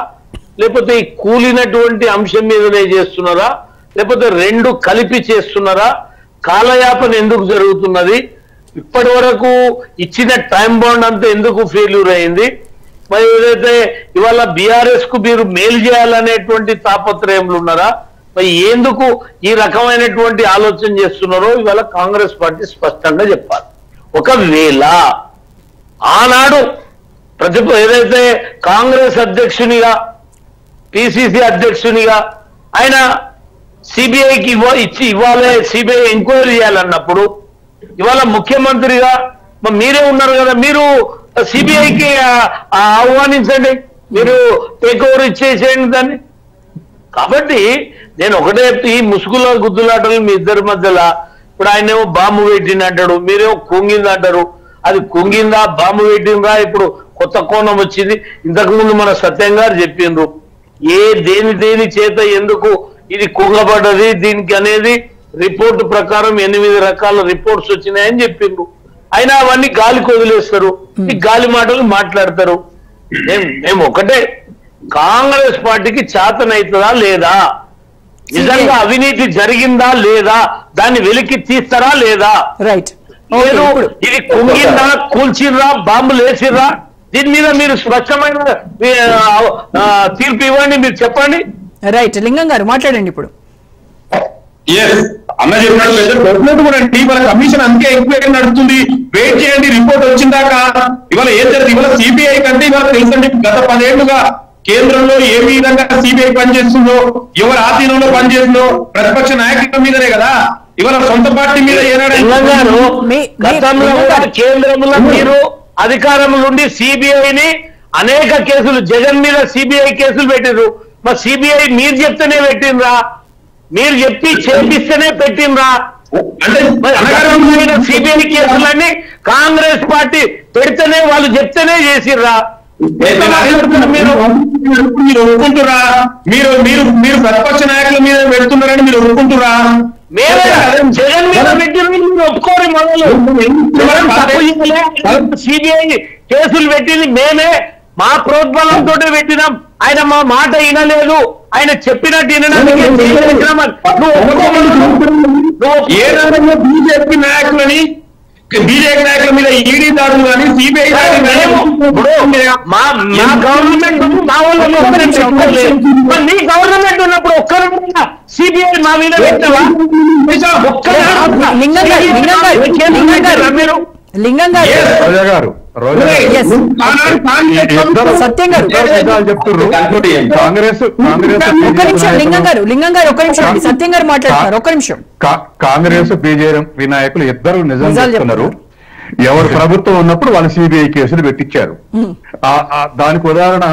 D: లేకపోతే ఈ కూలినటువంటి అంశం మీదనే చేస్తున్నారా, లేకపోతే రెండు కలిపి చేస్తున్నారా? కాలయాపన ఎందుకు జరుగుతున్నది? ఇప్పటి వరకు ఇచ్చిన టైం బాండ్ అంతా ఎందుకు ఫెయిల్యూర్ అయింది? మరి ఏదైతే ఇవాళ బీఆర్ఎస్ కు మీరు మేలు చేయాలనేటువంటి తాపత్రయంలో ఉన్నారా? మరి ఎందుకు ఈ రకమైనటువంటి ఆలోచన చేస్తున్నారో ఇవాళ కాంగ్రెస్ పార్టీ స్పష్టంగా చెప్పాలి. ఒకవేళ ఆనాడు ఏదైతే కాంగ్రెస్ అధ్యక్షునిగా, పిసిసి అధ్యక్షునిగా ఆయన సిబిఐకి ఇవ్వాలి, సిబిఐ ఎంక్వైరీ చేయాలన్నప్పుడు ఇవాళ ముఖ్యమంత్రిగా మీరే ఉన్నారు కదా, మీరు సిబిఐకి ఆహ్వానించండి, మీరు టేక్ ఓవర్ ఇచ్చేసేయండి దాన్ని. కాబట్టి నేను ఒకటే ఈ ముసుగుల గుద్దులాటలు మీ ఇద్దరి మధ్యలో. ఇప్పుడు ఆయనేమో బాంబు పెట్టిందంటాడు, మీరేమో కుంగింది అంటారు. అది కుంగిందా బాంబు పెట్టిందా? ఇప్పుడు కొత్త కోణం వచ్చింది. ఇంతకు ముందు మన సత్యం గారు చెప్పిండ్రు దేని చేత ఎందుకు ఇది కుంగబడ్డది దీనికి అనేది రిపోర్టు ప్రకారం 8 రకాల రిపోర్ట్స్ వచ్చినాయని చెప్పిండ్రు. అయినా అవన్నీ గాలికి వదిలేస్తారు, ఈ గాలి మాటలు మాట్లాడతారు. మేము ఒకటే, కాంగ్రెస్ పార్టీకి చేతనైతుందా లేదా, నిజంగా అవినీతి జరిగిందా లేదా, దాన్ని వెలికి తీస్తారా లేదా, లేదు ఇది కుంగిందా, కూల్చిర్రా, బాంబులు వేసిర్రా, దీని మీద మీరు స్పష్టమైన తీర్పు ఇవ్వండి, మీరు చెప్పండి.
A: రైట్, లింగం గారు మాట్లాడండి ఇప్పుడు.
B: అన్న చెప్పినట్టు కూడా ఇవాళ కమిషన్ అందుకే ఎంక్వైరీ నడుస్తుంది, వెయిట్ చేయండి రిపోర్ట్ వచ్చిందాక. ఇవాళ ఏం జరిగింది? ఇవాళ సిబిఐ కంటే ఇవాళ తెలుసండి, గత 10 ఏళ్లుగా కేంద్రంలో ఏ విధంగా సిబిఐ పనిచేస్తుందో, ఎవరు ఆధీనంలో పనిచేస్తుందో ప్రతిపక్ష నాయకుల మీదనే కదా. ఇవాళ సొంత పార్టీ మీద
D: తెలంగాణ
A: మీ-
D: గతంలో కూడా కేంద్రంలో మీరు అధికారంలో ఉండి సిబిఐని అనేక కేసులు జగన్ మీద సిబిఐ కేసులు పెట్టిండ్రు. మరి సిబిఐ మీరు చెప్తేనే పెట్టిండ్రా? మీరు చెప్పి చేపిస్తేనే పెట్టిండ్రా? అంటే సిబిఐ కేసులన్నీ కాంగ్రెస్ పార్టీ పెడితేనే వాళ్ళు చెప్తేనే చేసిర్రా?
B: మీరు ఒప్పుకుంటురా? మీరు మీరు మీరు ప్రతిపక్ష నాయకుల మీద పెడుతున్నారని మీరు ఒప్పుకుంటురా?
D: మేమే జగన్ మీద పెట్టిన మీరు ఒప్పుకోరు. మొదలు సిబిఐ కేసులు పెట్టింది మేమే, మా ప్రోద్బలంతో పెట్టినాం. ఆయన మా మాట వినలేదు, ఆయన చెప్పినట్టు వినడానికి
B: ఏ రకంగా బీజేపీ నాయకులని బీజేపీ నాయకుల మీద ఈడీ దాడులు కానీ సిబిఐ
D: మా గవర్నమెంట్ మా వాళ్ళు నీ గవర్నమెంట్ ఉన్నప్పుడు ఒక్కరు సిబిఐ మా మీద పెట్టావా?
A: లింగం గారు
E: రోజా గారు
A: Yes. సత్యం గారు
E: చెప్తున్నారు కాంగ్రెస్
A: ఒక్క నిమిషం లింగం గారు ఒక్క నిమిషం అండి. సత్యం గారు మాట్లాడుతున్నారు, ఒక్క నిమిషం.
E: కాంగ్రెస్ బీజేపీ నాయకులు ఇద్దరు నిజం
A: నిజాలు
E: చెప్తున్నారు. ఎవరు ప్రభుత్వం ఉన్నప్పుడు వాళ్ళు సిబిఐ కేసులు పెట్టించారు. దానికి ఉదాహరణ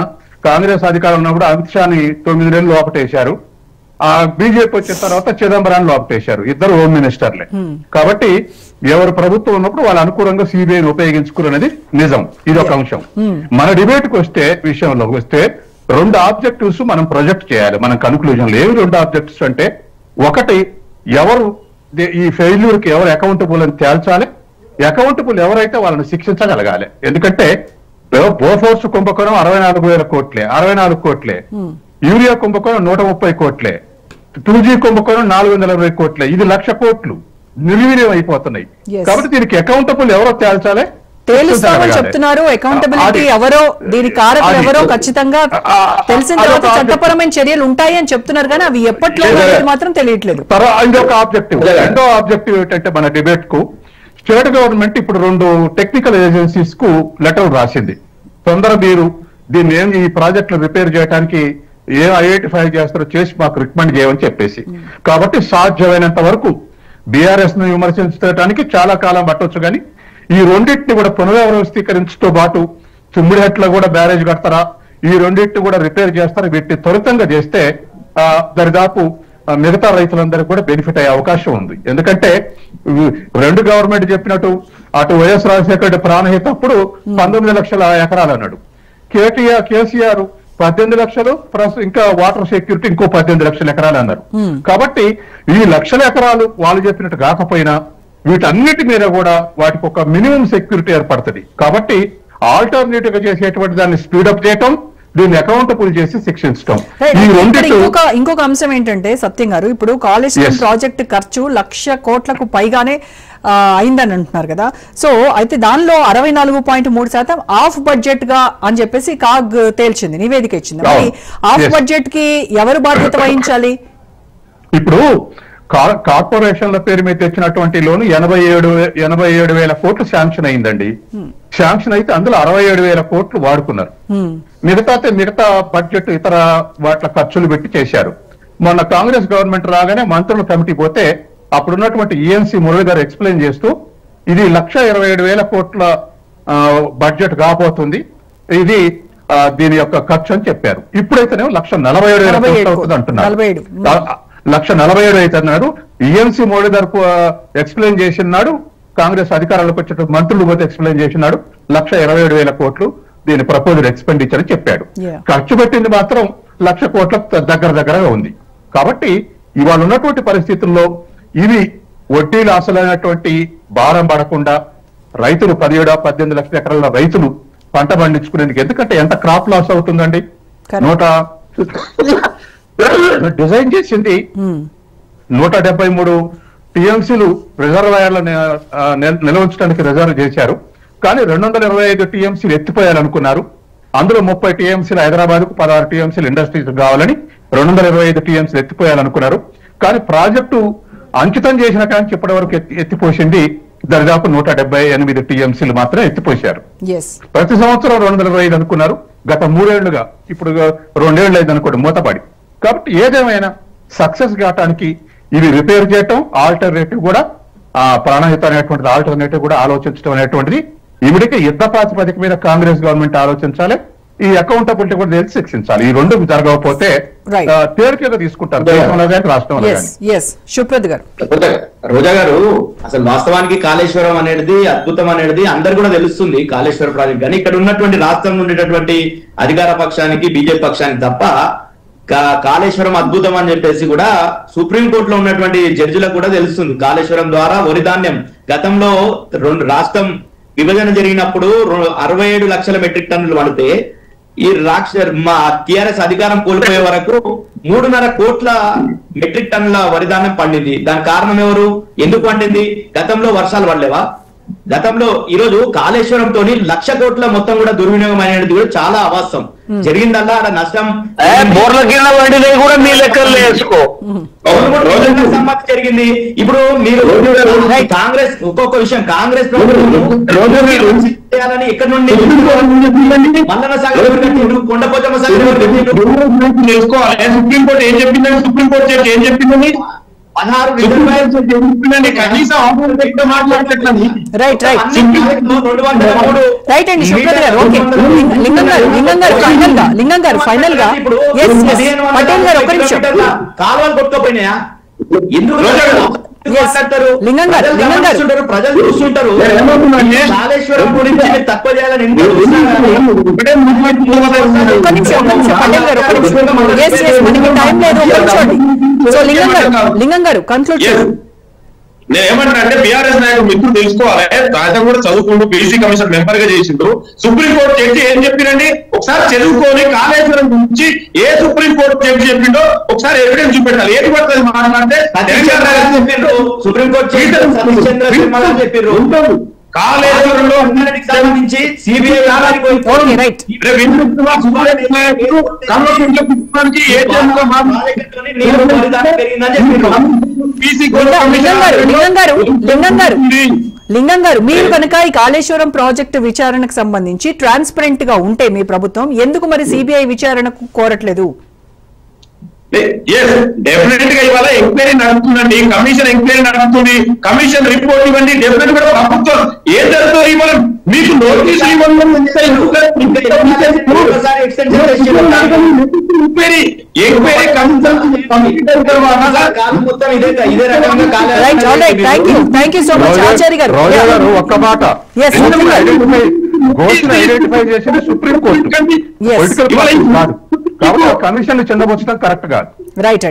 E: కాంగ్రెస్ అధికారం ఉన్నప్పుడు అమిత్ షాని 9 నెలలు లోపటేశారు. ఆ బీజేపీ వచ్చిన తర్వాత చిదంబరాన్ని లోపటేశారు. ఇద్దరు హోమ్ మినిస్టర్లే. కాబట్టి ఎవరు ప్రభుత్వం ఉన్నప్పుడు వాళ్ళు అనుకూలంగా సిబిఐని ఉపయోగించుకున్నది నిజం. ఇది ఒక అంశం. మన డిబేట్ కు వస్తే విషయంలో వస్తే 2 ఆబ్జెక్టివ్స్ మనం ప్రొజెక్ట్ చేయాలి. మన కన్క్లూజన్లు ఏవి 2 ఆబ్జెక్టివ్స్ అంటే, ఒకటి ఎవరు ఈ ఫెయిల్యూర్ కి ఎవరు అకౌంటబుల్ అని తేల్చాలి. అకౌంటబుల్ ఎవరైతే వాళ్ళని శిక్షించగలగాలి. ఎందుకంటే బోఫోర్స్ కుంభకోణం 64,000 కోట్లే, 64 కోట్లే. యూరియా కుంభకోణం 130 కోట్లే. 2G కుంభకోణం 420 కోట్లే. ఇది 1,00,000 కోట్లు నిర్వీర్యం అయిపోతున్నాయి. కాబట్టి దీనికి అకౌంటబుల్ ఎవరో తేల్చాలి,
A: తేలుస్తామని చెప్తున్నారు. అకౌంటబిలిటీ ఎవరో, దీని కారకులు ఎవరో ఖచ్చితంగా తెలిసిన తర్వాత చట్టపరమైన చర్యలు ఉంటాయి అని చెప్తున్నారు, కానీ అవి ఎప్పట్లో మాత్రం తెలియట్లేదు.
E: ఇంకొక ఆబ్జెక్టివ్, రెండో ఆబ్జెక్టివ్ ఏంటంటే మన డిబేట్ కు స్టేట్ గవర్నమెంట్ ఇప్పుడు 2 టెక్నికల్ ఏజెన్సీస్ కు లెటర్ రాసింది. తొందర మీరు దీన్ని ఏం ఈ ప్రాజెక్టులు రిపేర్ చేయడానికి ఏ ఐడెంటిఫై చేస్తారో చేసి మాకు రికమెండ్ చేయమని చెప్పేసి. కాబట్టి సాధ్యమైనంత వరకు బీఆర్ఎస్ ను విమర్శించడానికి చాలా కాలం పట్టవచ్చు, కానీ ఈ రెండింటిని కూడా పునర్వ్యవస్థీకరించతో పాటు తుమ్మిడిహట్లో కూడా బ్యారేజ్ కడతారా, ఈ రెండింటిని కూడా రిపేర్ చేస్తారా, వీటిని త్వరితంగా చేస్తే దరిదాపు మిగతా రైతులందరికీ కూడా బెనిఫిట్ అయ్యే అవకాశం ఉంది. ఎందుకంటే 2 గవర్నమెంట్ చెప్పినట్టు అటు వైఎస్ రాజశేఖర రెడ్డి ప్రాణహిత అప్పుడు 19 లక్షల ఎకరాలు అన్నాడు. కేసీఆర్ 18 లక్షలు ప్లస్ ఇంకా వాటర్ సెక్యూరిటీ ఇంకో 18 లక్షల ఎకరాలు అన్నారు. కాబట్టి ఈ లక్షల ఎకరాలు వాళ్ళు చెప్పినట్టు కాకపోయినా వీటన్నిటి మీద కూడా వాటికి ఒక మినిమం సెక్యూరిటీ ఏర్పడుతుంది. కాబట్టి ఆల్టర్నేటివ్ గా చేసేటువంటి దాన్ని స్పీడప్ చేయటం, దీన్ని అకౌంటబుల్ చేసి శిక్షించడం.
A: ఇంకొక అంశం ఏంటంటే సత్యం గారు, ఇప్పుడు కాళేశ్వరం ప్రాజెక్టు ఖర్చు 1,00,000 కోట్లకు పైగానే అయిందని అంటున్నారు కదా. సో అయితే దానిలో 64.3% ఆఫ్ బడ్జెట్ గా అని చెప్పేసి కాగ్ తేల్చింది, నివేదిక ఇచ్చింది. మరి ఆఫ్ బడ్జెట్ కి ఎవరు బాధ్యత వహించాలి?
E: ఇప్పుడు కార్పొరేషన్ల పేరు మీద తెచ్చినటువంటి లోను 87,000 కోట్లు శాంక్షన్ అయిందండి. శాంక్షన్ అయితే అందులో 67,000 కోట్లు వాడుకున్నారు. మిగతా బడ్జెట్ ఇతర వాటి ఖర్చులు పెట్టి చేశారు. మొన్న కాంగ్రెస్ గవర్నమెంట్ రాగానే మంత్రుల కమిటీ పోతే అప్పుడున్నటువంటి ఈఎన్సీ మురళి గారు ఎక్స్ప్లెయిన్ చేస్తూ ఇది 1,27,000 కోట్ల బడ్జెట్ కాబోతుంది, ఇది దీని యొక్క ఖర్చు అని చెప్పారు. ఇప్పుడైతేనే 1,47,000 కోట్లు అవుతుంది అంటున్నారు. 1,47,000 అయితే అన్నాడు. ఈఎన్సీ మురళి గారు ఎక్స్ప్లెయిన్ చేసినాడు, కాంగ్రెస్ అధికారంలోకి వచ్చే మంత్రులు పోతే ఎక్స్ప్లెయిన్ చేసినాడు 1,27,000 కోట్లు దీని ప్రపోజల్ ఎక్స్పెండిచర్ అని చెప్పాడు. ఖర్చు పెట్టింది మాత్రం 1,00,000 కోట్ల దగ్గరగా ఉంది. కాబట్టి ఇవాళ ఉన్నటువంటి పరిస్థితుల్లో ఇవి వడ్డీలు అసలైనటువంటి భారం పడకుండా రైతులు 17-18 లక్షల ఎకరాల రైతులు పంట పండించుకునేందుకు, ఎందుకంటే ఎంత క్రాప్ లాస్ అవుతుందండి. 100 డిజైన్ చేసింది 173 టీఎంసీలు రిజర్వాయర్ల నిల్వ ఉంచడానికి రిజర్వ్ చేశారు. కానీ 225 టీఎంసీలు ఎత్తిపోయాలనుకున్నారు. అందులో 30 టీఎంసీలు హైదరాబాద్ కు, 16 టీఎంసీలు ఇండస్ట్రీస్ కావాలని 225 టీఎంసీలు ఎత్తిపోయాలనుకున్నారు. కానీ ప్రాజెక్టు అంకితం చేసిన కానీ ఇప్పటి వరకు ఎత్తిపోసింది దరిదాపు 178 టీఎంసీలు మాత్రమే ఎత్తిపోశారు. ప్రతి సంవత్సరం 225 అనుకున్నారు. గత 3 ఏళ్లుగా, ఇప్పుడు 2 ఏళ్ళు అయింది అనుకోండి మూతపడి. కాబట్టి ఏదేమైనా సక్సెస్ కావటానికి ఇవి రిపేర్ చేయటం, ఆల్టర్నేటివ్ కూడా ప్రాణహిత అనేటువంటిది ఆల్టర్నేటివ్ కూడా ఆలోచించడం అనేటువంటిది ఇవిడికి యుద్ధ ప్రాతిపదిక మీద కాంగ్రెస్ గవర్నమెంట్ ఆలోచించాలి. ఈ అకౌంటబిలిటీ కూడా తెలిసి శిక్షించాలి. ఈ రెండు జరగకపోతే తేలికగా తీసుకుంటారు దేశంలో కానీ రాష్ట్రంలో కానీ.
A: శుభ్రత్ గారు,
C: రోజా గారు, అసలు వాస్తవానికి కాళేశ్వరం అనేది అద్భుతం అనేది అందరు కూడా తెలుస్తుంది కాళేశ్వరం ప్రాజెక్ట్. కానీ ఇక్కడ ఉన్నటువంటి రాష్ట్రంలో ఉండేటటువంటి అధికార పక్షానికి, బీజేపీ పక్షానికి తప్ప కాళేశ్వరం అద్భుతం అని చెప్పేసి కూడా సుప్రీంకోర్టులో ఉన్నటువంటి జడ్జిలకు కూడా తెలుస్తుంది. కాళేశ్వరం ద్వారా వరి ధాన్యం గతంలో రాష్ట్రం విభజన జరిగినప్పుడు 67 లక్షల మెట్రిక్ టన్నులు పడితే ఈ మా టిఆర్ఎస్ అధికారం కోల్పోయే వరకు 3.5 కోట్ల మెట్రిక్ టన్నుల వరి ధాన్యం పండింది. దానికి కారణం ఎవరు? ఎందుకు పండింది? గతంలో వర్షాలు పడలేవా? గతంలో ఈ రోజు కాళేశ్వరంతో 1,00,000 కోట్ల మొత్తం కూడా దుర్వినియోగం అనేది కూడా చాలా అవాస్తవం. జరిగిందల్లా అలా నష్టం
D: బోర్ల కింద పడినవి కూడా మీ లెక్కలు వేసుకో
C: సమ్మతి జరిగింది. ఇప్పుడు మీరు కాంగ్రెస్ ఒక్కొక్క విషయం కాంగ్రెస్ చేయాలని ఇక్కడ నుండి మల్లన్న సాగర్ కట్టిండు, కొండపోచమ్మ సాగర్
B: చేసుకోవాలి. సుప్రీంకోర్టు ఏం చెప్పిందని, సుప్రీంకోర్టు ఏం చెప్పిందని
C: 16 రిజర్వాయర్స్
B: కనీసం మాట్లాడట్లేదు.
A: రైట్ అండి శుభ్రత్ గారు. ఓకే, లింగం గారు ఫైనల్ గా పటేల్ గారు ఒక నిమిషం.
C: కాలువలు కొట్టుకోపోయినాయా? ఎందుకు
A: లింగం గారు
C: ప్రజలు చూస్తుంటారు. కాళేశ్వరం గురించి తక్కువ చేయాలని
A: లింగం గారు కన్క్లూడ్ చేయండి.
B: నేను ఏమంటా అంటే బీఆర్ఎస్ నాయకుడు మిత్రుడు తెలుసుకోవాలి. తాజా కూడా చదువుకుంటూ బీసీ కమిషన్ మెంబర్ గా చేసిండ్రు. సుప్రీంకోర్టు జడ్జి ఏం చెప్పినండి ఒకసారి చదువుకొని కాళేశ్వరం గురించి ఏ సుప్రీంకోర్టు జడ్జి చెప్పిండో ఒకసారి ఎవిడెన్స్ చూపెట్టాలి. ఏది పడుతుంది మాట్లాడితే
C: సుప్రీంకోర్టు చెప్పారు
B: కాళేశ్వరంలో
C: సంబంధించి సిబిఐ
A: లింగం గారు, మీరు కనుక ఈ కాళేశ్వరం ప్రాజెక్టు విచారణకు సంబంధించి ట్రాన్స్పరెంట్ గా ఉంటే మీ ప్రభుత్వం ఎందుకు మరి సిబిఐ విచారణకు కోరట్లేదు?
B: డెఫినెట్ గా ఇవాళ ఎంక్వైరీ నడుస్తుందండి. కమిషన్ ఎంక్వైరీ నడుస్తుంది. కమిషన్ రిపోర్ట్ ఇవ్వండి. డెఫినెట్ గా ప్రభుత్వం ఏం జరుగుతుంది ఇవ్వాలి. మీకు నోటీసు
E: ఒక్క మాట ఐడెంటిఫై చేసింది సుప్రీంకోర్టు, కాబట్టి కమిషన్ చెందవచ్చడం కరెక్ట్ కాదు.
A: Right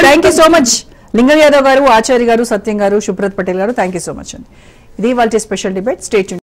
A: thank you so much లింగం యాదవ్ గారు, ఆచార్య గారు, సత్యం గారు, శుభ్రత్ పటేల్ గారు, థ్యాంక్ యూ సో మచ్ అండి. ఇది వాళ్ళ స్పెషల్ డిబేట్. Stay tuned.